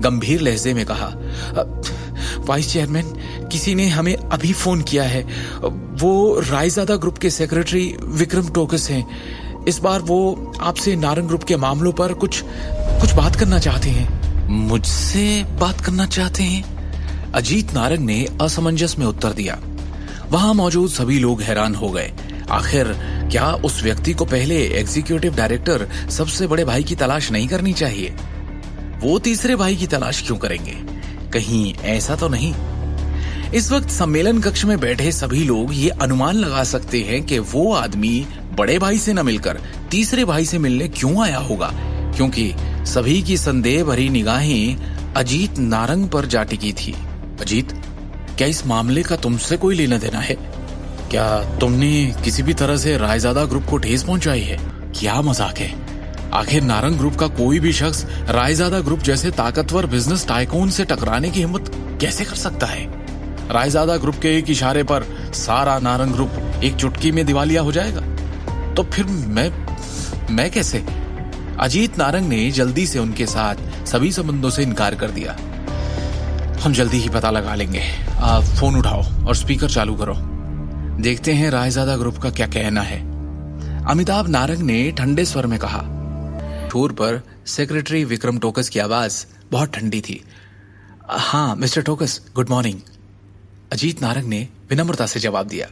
गंभीर लहजे में कहा, वाइस चेयरमैन, किसी ने हमें अभी फोन किया है। वो रायजादा ग्रुप के सेक्रेटरी विक्रम टोकस हैं। इस बार वो आपसे नारंग ग्रुप के मामलों पर कुछ बात करना चाहते हैं। मुझसे बात करना चाहते हैं? अजीत नारंग ने असमंजस में उत्तर दिया। वहां मौजूद सभी लोग हैरान हो गए। आखिर क्या उस व्यक्ति को पहले एग्जीक्यूटिव डायरेक्टर सबसे बड़े भाई की तलाश नहीं करनी चाहिए? वो तीसरे भाई की तलाश क्यों करेंगे? कहीं ऐसा तो नहीं? इस वक्त सम्मेलन कक्ष में बैठे सभी लोग ये अनुमान लगा सकते हैं कि वो आदमी बड़े भाई से न मिलकर तीसरे भाई से मिलने क्यों आया होगा, क्योंकि सभी की संदेह भरी निगाहें अजीत नारंग पर जा टिकी थी। अजीत, क्या इस मामले का तुमसे कोई लेना देना है? क्या तुमने किसी भी तरह से रायजादा ग्रुप को ठेस पहुंचाई है? क्या मजाक है? आखिर नारंग ग्रुप का कोई भी शख्स रायजादा ग्रुप जैसे ताकतवर बिजनेस टाइकून से टकराने की हिम्मत कैसे कर सकता है? रायजादा ग्रुप के एक इशारे पर सारा नारंग ग्रुप एक चुटकी में दिवालिया हो जाएगा। तो फिर मैं कैसे? अजीत नारंग ने जल्दी से उनके साथ सभी संबंधों से इनकार कर दिया। हम जल्दी ही पता लगा लेंगे। आप फोन उठाओ और स्पीकर चालू करो, देखते हैं रायजादा ग्रुप का क्या कहना है। अमिताभ नारंग ने ठंडे स्वर में कहा। छोर पर सेक्रेटरी विक्रम टोकस की आवाज बहुत ठंडी थी। हाँ mister Tokas, good morning. Ajit Narang ने विनम्रता से जवाब दिया।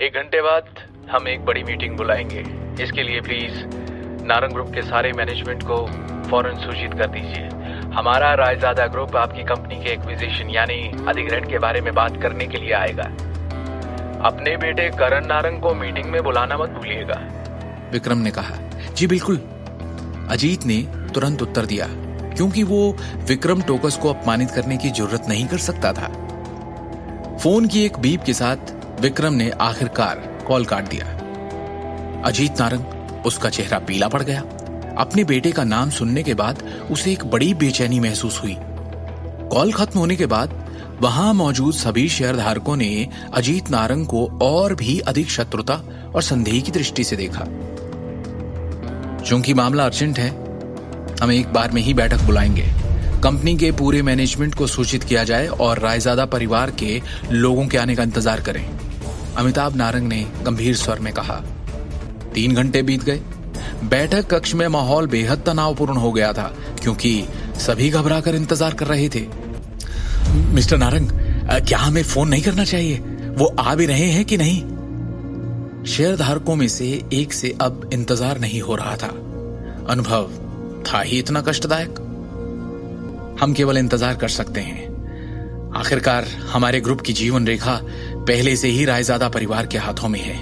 1 घंटे बाद हम एक बड़ी मीटिंग बुलाएंगे। इसके लिए प्लीज नारंग ग्रुप के सारे मैनेजमेंट को फौरन सूचित कर दीजिए। हमारा रायजादा ग्रुप आपकी कंपनी के एक्विजिशन यानी अधिग्रहण के बारे में बात करने के लिए आएगा। अपने बेटे करण नारंग को मीटिंग में बुलाना मत भूलिएगा, विक्रम ने कहा। जी बिल्कुल, अजीत ने तुरंत उत्तर दिया, क्योंकि वो विक्रम टोकस को अपमानित करने की जरूरत नहीं कर सकता था। फोन की एक बीप के साथ विक्रम ने आखिरकार कॉल काट दिया। अजीत नारंग, उसका चेहरा पीला पड़ गया। अपने बेटे का नाम सुनने के बाद उसे एक बड़ी बेचैनी महसूस हुई। कॉल खत्म होने के बाद वहां मौजूद सभी शेयरधारकों ने अजीत नारंग को और भी अधिक शत्रुता और संदेह की दृष्टि से देखा। चूंकि मामला अर्जेंट है, हम एक बार में ही बैठक बुलाएंगे। कंपनी के पूरे मैनेजमेंट को सूचित किया जाए और रायजादा परिवार के लोगों के आने का इंतजार करें, अमिताभ नारंग ने गंभीर स्वर में कहा। 3 घंटे बीत गए। बैठक कक्ष में माहौल बेहद तनावपूर्ण हो गया था, क्योंकि सभी घबराकर इंतजार कर रहे थे। मिस्टर नारंग, क्या हमें फोन नहीं करना चाहिए? वो आ भी रहे हैं कि नहीं? शेयरधारकों में से एक से अब इंतजार नहीं हो रहा था। अनुभव था ही इतना कष्टदायक। हम केवल इंतजार कर सकते हैं। आखिरकार हमारे ग्रुप की जीवन रेखा पहले से ही रायजादा परिवार के हाथों में है,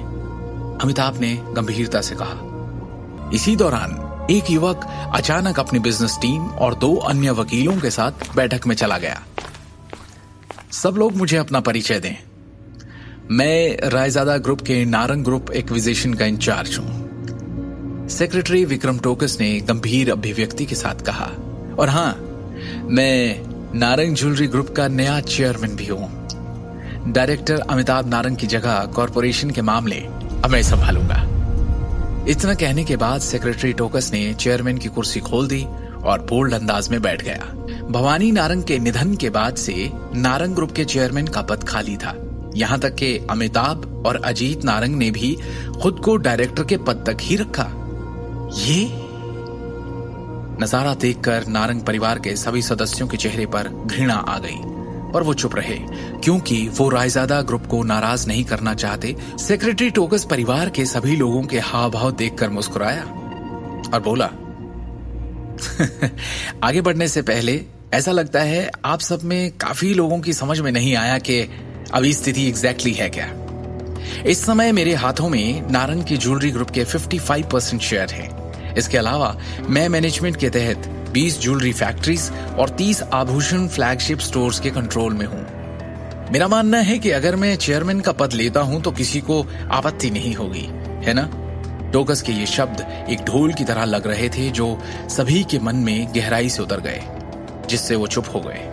अमिताभ ने गंभीरता से कहा। इसी दौरान एक युवक अचानक अपनी बिजनेस टीम और 2 अन्य वकीलों के साथ बैठक में चला गया। सब लोग मुझे अपना परिचय दें। मैं रायजादा ग्रुप के नारंग ग्रुप एक्विजिशन का इंचार्ज हूं, सेक्रेटरी विक्रम टोकस ने गंभीर अभिव्यक्ति के साथ कहा। और हां, मैं नारंग ज्वेलरी ग्रुप का नया चेयरमैन भी हूं। डायरेक्टर अमिताभ नारंग की जगह कॉरपोरेशन के मामले अब मैं संभालूंगा। इतना कहने के बाद सेक्रेटरी टोकस ने चेयरमैन की कुर्सी खोल दी और बोल्ड अंदाज में बैठ गया। भवानी नारंग के निधन के बाद से नारंग ग्रुप के चेयरमैन का पद खाली था। यहां तक कि अमिताभ और अजीत नारंग ने भी खुद को डायरेक्टर के पद तक ही रखा। ये नजारा देखकर नारंग परिवार के सभी सदस्यों के चेहरे पर घृणा आ गई, पर वो चुप रहे, क्योंकि वो रायजादा ग्रुप को नाराज नहीं करना चाहते। सेक्रेटरी टोकस परिवार के सभी लोगों के हाव भाव देखकर मुस्कुराया और बोला, आगे बढ़ने से पहले ऐसा लगता है आप सब में काफी लोगों की समझ में नहीं आया कि अभी स्थिति एग्जैक्टली है क्या। इस समय मेरे हाथों में नारंग की ज्वेलरी ग्रुप के 55% शेयर हैं। इसके अलावा मैं मैनेजमेंट के तहत 20 ज्वेलरी फैक्ट्रीज और 30 आभूषण फ्लैगशिप स्टोर्स के कंट्रोल में हूं। मेरा मानना है कि अगर मैं चेयरमैन का पद लेता हूं तो किसी को आपत्ति नहीं होगी, है ना? टोकस के ये शब्द एक ढोल की तरह लग रहे थे जो सभी के मन में गहराई से उतर गए, जिससे वो चुप हो गए।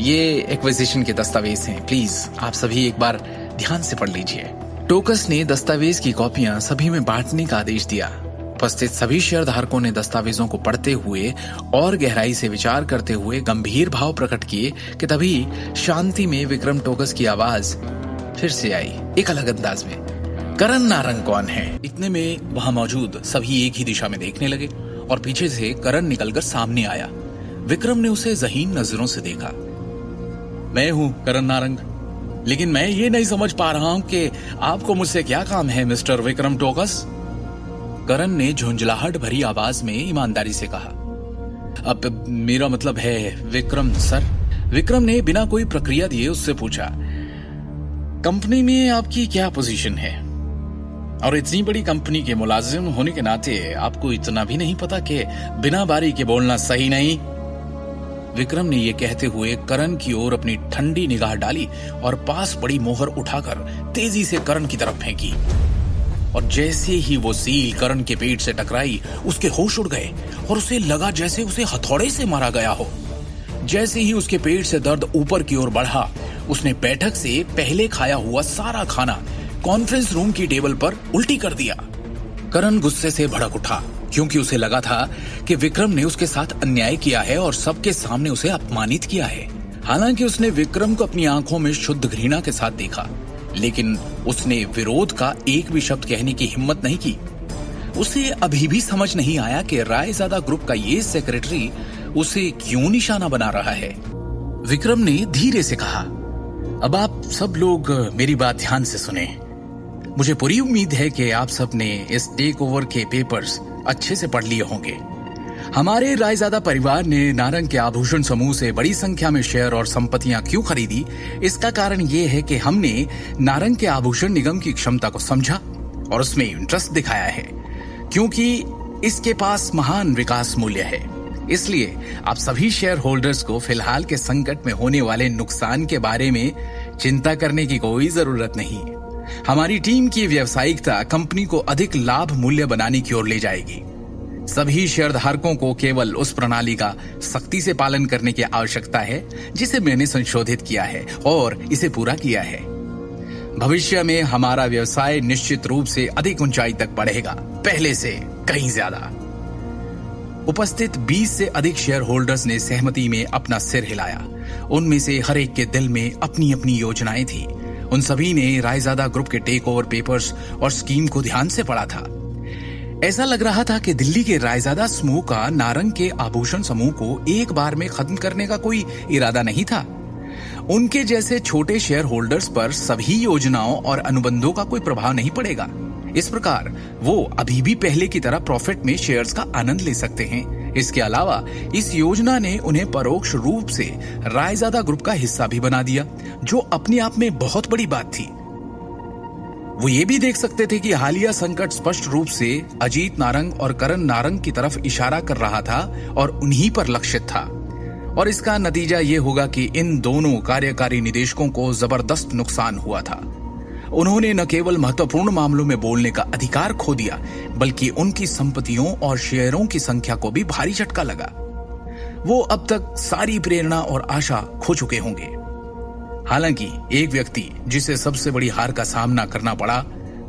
ये एक्विजिशन के दस्तावेज हैं, प्लीज आप सभी एक बार ध्यान से पढ़ लीजिए। टोकस ने दस्तावेज की कॉपियां सभी में बांटने का आदेश दिया। उपस्थित सभी शेयरधारकों ने दस्तावेजों को पढ़ते हुए और गहराई से विचार करते हुए गंभीर भाव प्रकट किए कि तभी शांति में विक्रम टोकस की आवाज फिर से आई, एक अलग अंदाज में। करण नारंग कौन है? इतने में वहां मौजूद सभी एक ही दिशा में देखने लगे और पीछे से करण निकलकर सामने आया। विक्रम ने उसे ज़हीन नजरों से देखा। मैं हूं करण नारंग, लेकिन मैं ये नहीं समझ पा रहा हूं कि आपको मुझसे क्या काम है मिस्टर विक्रम टोकस। करण ने झुंझलाहट भरी आवाज में ईमानदारी से कहा। अब मेरा मतलब है विक्रम सर। विक्रम ने बिना कोई प्रक्रिया दिए उससे पूछा, कंपनी में आपकी क्या पोजीशन है? और इतनी बड़ी कंपनी के मुलाजिम होने के नाते आपको इतना भी नहीं पता कि बिना बारी के बोलना सही नहीं? विक्रम ने यह कहते हुए करण की ओर अपनी ठंडी निगाह डाली और पास पड़ी मोहर उठाकर तेजी से करण की तरफ फेंकी। और जैसे ही वो सील करण के पेट से टकराई, उसके होश उड़ गए और उसे लगा जैसे उसे हथौड़े से मारा गया हो। जैसे ही उसके पेट से दर्द ऊपर की ओर बढ़ा, उसने बैठक से पहले खाया हुआ सारा खाना कॉन्फ्रेंस रूम की टेबल पर उल्टी कर दिया। करण गुस्से से भड़क उठा, क्योंकि उसे लगा था कि विक्रम ने उसके साथ अन्याय किया है और सबके सामने उसे अपमानित किया है। हालांकि उसने विक्रम को अपनी आंखों में शुद्ध घृणा के साथ देखा, लेकिन उसने विरोध का एक भी शब्द कहने की हिम्मत नहीं की। उसे अभी भी समझ नहीं आया कि रायजादा ग्रुप का ये सेक्रेटरी उसे क्यों निशाना बना रहा है। विक्रम ने धीरे से कहा, अब आप सब लोग मेरी बात ध्यान से सुने। मुझे पूरी उम्मीद है कि आप सब ने इस टेक ओवर के पेपर्स अच्छे से पढ़ लिए होंगे। हमारे रायजादा परिवार ने नारंग के आभूषण समूह से बड़ी संख्या में शेयर और संपत्तियां क्यों खरीदी, इसका कारण यह है कि हमने नारंग के आभूषण निगम की क्षमता को समझा और उसमें इंटरेस्ट दिखाया है, क्योंकि इसके पास महान विकास मूल्य है। इसलिए आप सभी शेयर होल्डर्स को फिलहाल के संकट में होने वाले नुकसान के बारे में चिंता करने की कोई जरूरत नहीं। हमारी टीम की व्यावसायिकता कंपनी को अधिक लाभ मूल्य बनाने की ओर ले जाएगी। सभी शेयरधारकों को केवल उस प्रणाली का सख्ती से पालन करने की आवश्यकता है जिसे मैंने संशोधित किया है और इसे पूरा किया है। भविष्य में हमारा व्यवसाय निश्चित रूप से अधिक ऊंचाई तक बढ़ेगा, पहले से कहीं ज्यादा। उपस्थित 20 से अधिक शेयर होल्डर्स ने सहमति में अपना सिर हिलाया। उनमें से हर एक के दिल में अपनी अपनी योजनाएं थी। उन सभी ने रायजादा ग्रुप के टेक ओवर पेपर्स और स्कीम को ध्यान से पढ़ा था। ऐसा लग रहा था कि दिल्ली के रायजादा समूह का नारंग के आभूषण समूह को एक बार में खत्म करने का कोई इरादा नहीं था। उनके जैसे छोटे शेयर होल्डर्स पर सभी योजनाओं और अनुबंधों का कोई प्रभाव नहीं पड़ेगा। इस प्रकार वो अभी भी पहले की तरह प्रॉफिट में शेयर्स का आनंद ले सकते हैं। इसके अलावा इस योजना ने उन्हें परोक्ष रूप से रायजादा ग्रुप का हिस्सा भी बना दिया, जो अपने आप में बहुत बड़ी बात थी। वो ये भी देख सकते थे कि हालिया संकट स्पष्ट रूप से अजीत नारंग और करण नारंग की तरफ इशारा कर रहा था और उन्हीं पर लक्षित था। और इसका नतीजा ये होगा कि इन दोनों कार्यकारी निदेशकों को जबरदस्त नुकसान हुआ था। उन्होंने न केवल महत्वपूर्ण मामलों में बोलने का अधिकार खो दिया, बल्कि उनकी संपत्तियों और शेयरों की संख्या को भी भारी झटका लगा। वो अब तक सारी प्रेरणा और आशा खो चुके होंगे। हालांकि एक व्यक्ति जिसे सबसे बड़ी हार का सामना करना पड़ा,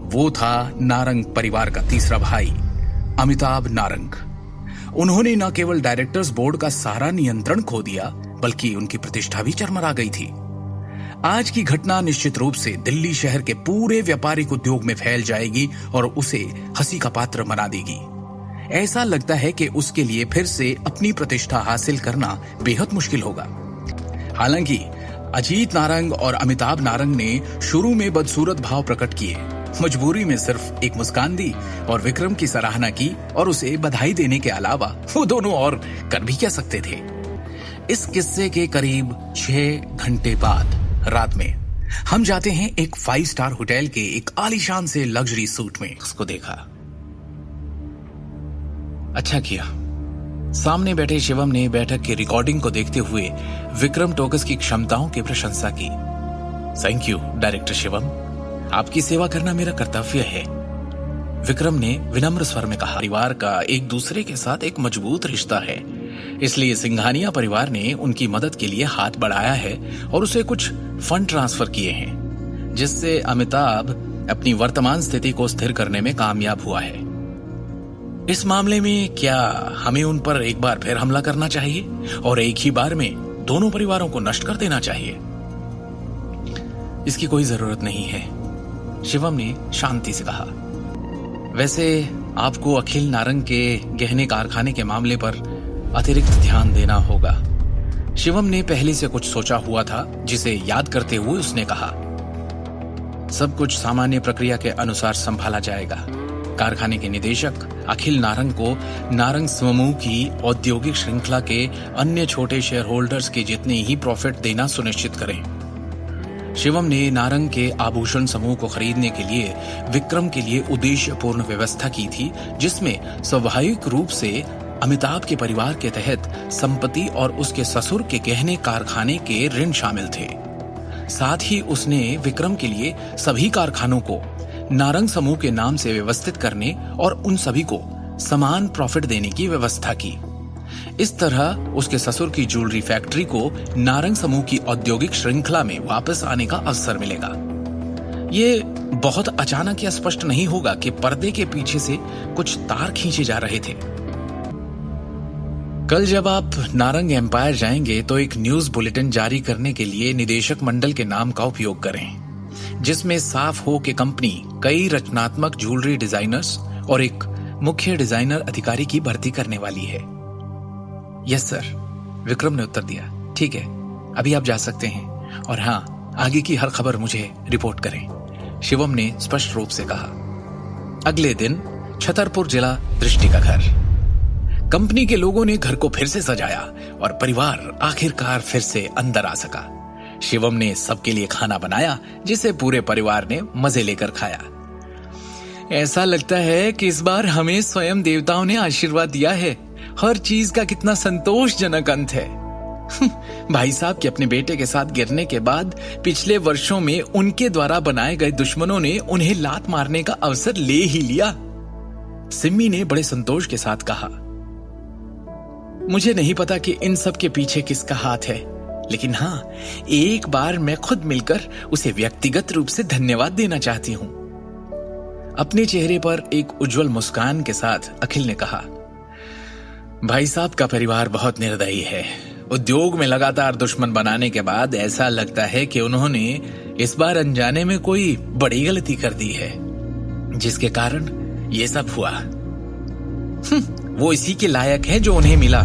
वो था नारंग परिवार का तीसरा भाई, अमिताभ नारंग। उन्होंने न केवल डायरेक्टर्स बोर्ड का सारा नियंत्रण खो दिया, बल्कि उनकी प्रतिष्ठा भी चरमरा गई थी। आज की घटना निश्चित रूप से दिल्ली शहर के पूरे व्यापारिक उद्योग में फैल जाएगी और उसे हंसी का पात्र बना देगी। ऐसा लगता है कि उसके लिए फिर से अपनी प्रतिष्ठा हासिल करना बेहद मुश्किल होगा। हालांकि अजीत नारंग और अमिताभ नारंग ने शुरू में बदसूरत भाव प्रकट किए, मजबूरी में सिर्फ एक मुस्कान दी और विक्रम की सराहना की और उसे बधाई देने के अलावा वो दोनों और कर भी क्या सकते थे। इस किस्से के करीब 6 घंटे बाद रात में हम जाते हैं एक 5 स्टार होटल के एक आलीशान से लग्जरी सूट में। उसको देखा, अच्छा किया। सामने बैठे शिवम ने बैठक की रिकॉर्डिंग को देखते हुए विक्रम टोकस की क्षमताओं की प्रशंसा की। थैंक यू डायरेक्टर शिवम, आपकी सेवा करना मेरा कर्तव्य है। विक्रम ने विनम्र स्वर में कहा, परिवार का एक दूसरे के साथ एक मजबूत रिश्ता है, इसलिए सिंघानिया परिवार ने उनकी मदद के लिए हाथ बढ़ाया है और उसे कुछ फंड ट्रांसफर किए हैं, जिससे अमिताभ अपनी वर्तमान स्थिति को स्थिर करने में कामयाब हुआ है। इस मामले में क्या हमें उन पर एक बार फिर हमला करना चाहिए और एक ही बार में दोनों परिवारों को नष्ट कर देना चाहिए? इसकी कोई जरूरत नहीं है, शिवम ने शांति से कहा। वैसे आपको अखिल नारंग के गहने कारखाने के मामले पर अतिरिक्त ध्यान देना होगा। शिवम ने पहले से कुछ सोचा हुआ था, जिसे याद करते हुए उसने कहा, सब कुछ सामान्य प्रक्रिया के अनुसार संभाला जाएगा। कारखाने के निदेशक अखिल नारंग को नारंग समूह की औद्योगिक श्रृंखला के अन्य छोटे शेयर होल्डर्स के जितने ही प्रॉफिट देना सुनिश्चित करें। शिवम ने नारंग के आभूषण समूह को खरीदने के लिए विक्रम के लिए उद्देश्यपूर्ण व्यवस्था की थी, जिसमें स्वाभाविक रूप से अमिताभ के परिवार के तहत संपत्ति और उसके ससुर के गहने कारखाने के ऋण शामिल थे। साथ ही उसने विक्रम के लिए सभी कारखानों को नारंग समूह के नाम से व्यवस्थित करने और उन सभी को समान प्रॉफिट देने की व्यवस्था की। इस तरह उसके ससुर की ज्वेलरी फैक्ट्री को नारंग समूह की औद्योगिक श्रृंखला में वापस आने का अवसर मिलेगा। ये बहुत अचानक या स्पष्ट नहीं होगा कि पर्दे के पीछे से कुछ तार खींचे जा रहे थे। कल जब आप नारंग एम्पायर जाएंगे तो एक न्यूज बुलेटिन जारी करने के लिए निदेशक मंडल के नाम का उपयोग करें, जिसमें साफ हो कि कंपनी कई रचनात्मक ज्वेलरी डिजाइनर्स और एक मुख्य डिजाइनर अधिकारी की भर्ती करने वाली है। यस सर, विक्रम ने उत्तर दिया। ठीक है, अभी आप जा सकते हैं और हाँ, आगे की हर खबर मुझे रिपोर्ट करें, शिवम ने स्पष्ट रूप से कहा। अगले दिन छतरपुर जिला दृष्टि का घर। कंपनी के लोगों ने घर को फिर से सजाया और परिवार आखिरकार फिर से अंदर आ सका। शिवम ने सबके लिए खाना बनाया, जिसे पूरे परिवार ने मजे लेकर खाया। ऐसा लगता है कि इस बार हमें स्वयं देवताओं ने आशीर्वाद दिया है। हर चीज का कितना संतोषजनक अंत है। भाई साहब के अपने बेटे के साथ गिरने के बाद पिछले वर्षों में उनके द्वारा बनाए गए दुश्मनों ने उन्हें लात मारने का अवसर ले ही लिया। सिम्मी ने बड़े संतोष के साथ कहा, मुझे नहीं पता कि इन सब के पीछे किसका हाथ है, लेकिन हाँ, एक बार मैं खुद मिलकर उसे व्यक्तिगत रूप से धन्यवाद देना चाहती हूं। अपने चेहरे पर एक उज्जवल मुस्कान के साथ अखिल ने कहा, भाई साहब का परिवार बहुत निर्दयी है। उद्योग में लगातार दुश्मन बनाने के बाद ऐसा लगता है कि उन्होंने इस बार अनजाने में कोई बड़ी गलती कर दी है, जिसके कारण ये सब हुआ। वो इसी के लायक है जो उन्हें मिला,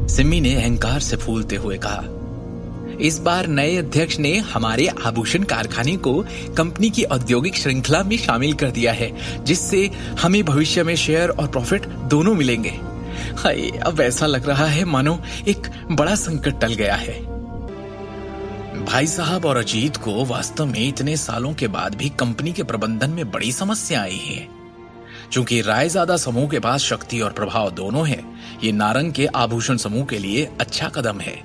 सिम्मी ने अहंकार से फूलते हुए कहा। इस बार नए अध्यक्ष ने हमारे आभूषण कारखाने को कंपनी की औद्योगिक श्रृंखला में शामिल कर दिया है, जिससे हमें भविष्य में शेयर और प्रॉफिट दोनों मिलेंगे। हाय, अब ऐसा लग रहा है मानो एक बड़ा संकट टल गया है। भाई साहब और अजीत को वास्तव में इतने सालों के बाद भी कंपनी के प्रबंधन में बड़ी समस्या आई है। चूंकि रायजादा समूह के पास शक्ति और प्रभाव दोनों है, ये नारंग के आभूषण समूह के लिए अच्छा कदम है।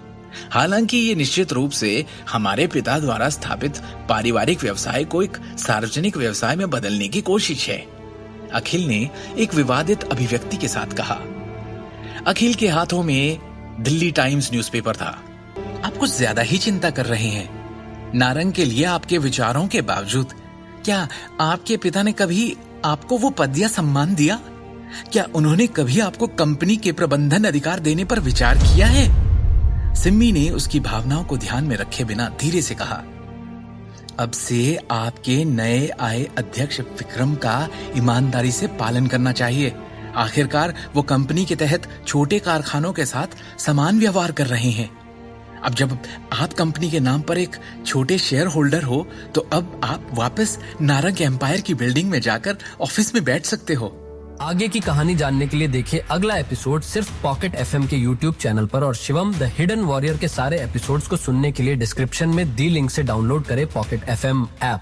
हालांकि ये निश्चित रूप से हमारे पिता द्वारा स्थापित पारिवारिक व्यवसाय को एक सार्वजनिक व्यवसाय में बदलने की कोशिश है, अखिल ने एक विवादित अभिव्यक्ति के साथ कहा। अखिल के हाथों में दिल्ली टाइम्स न्यूज़पेपर था। आप कुछ ज्यादा ही चिंता कर रहे हैं। नारंग के लिए आपके विचारों के बावजूद क्या आपके पिता ने कभी आपको वो पद या सम्मान दिया? क्या उन्होंने कभी आपको कंपनी के प्रबंधन अधिकार देने पर विचार किया है? सिम्मी ने उसकी भावनाओं को ध्यान में रखे बिना धीरे से कहा, अब से आपके नए आए अध्यक्ष विक्रम का ईमानदारी से पालन करना चाहिए। आखिरकार वो कंपनी के तहत छोटे कारखानों के साथ समान व्यवहार कर रहे हैं। अब जब आप कंपनी के नाम पर एक छोटे शेयर होल्डर हो, तो अब आप वापस नारंग एम्पायर की बिल्डिंग में जाकर ऑफिस में बैठ सकते हो। आगे की कहानी जानने के लिए देखिए अगला एपिसोड सिर्फ पॉकेट एफएम के यूट्यूब चैनल पर, और शिवम द हिडन वॉरियर के सारे एपिसोड्स को सुनने के लिए डिस्क्रिप्शन में दी लिंक से डाउनलोड करें पॉकेट एफएम ऐप।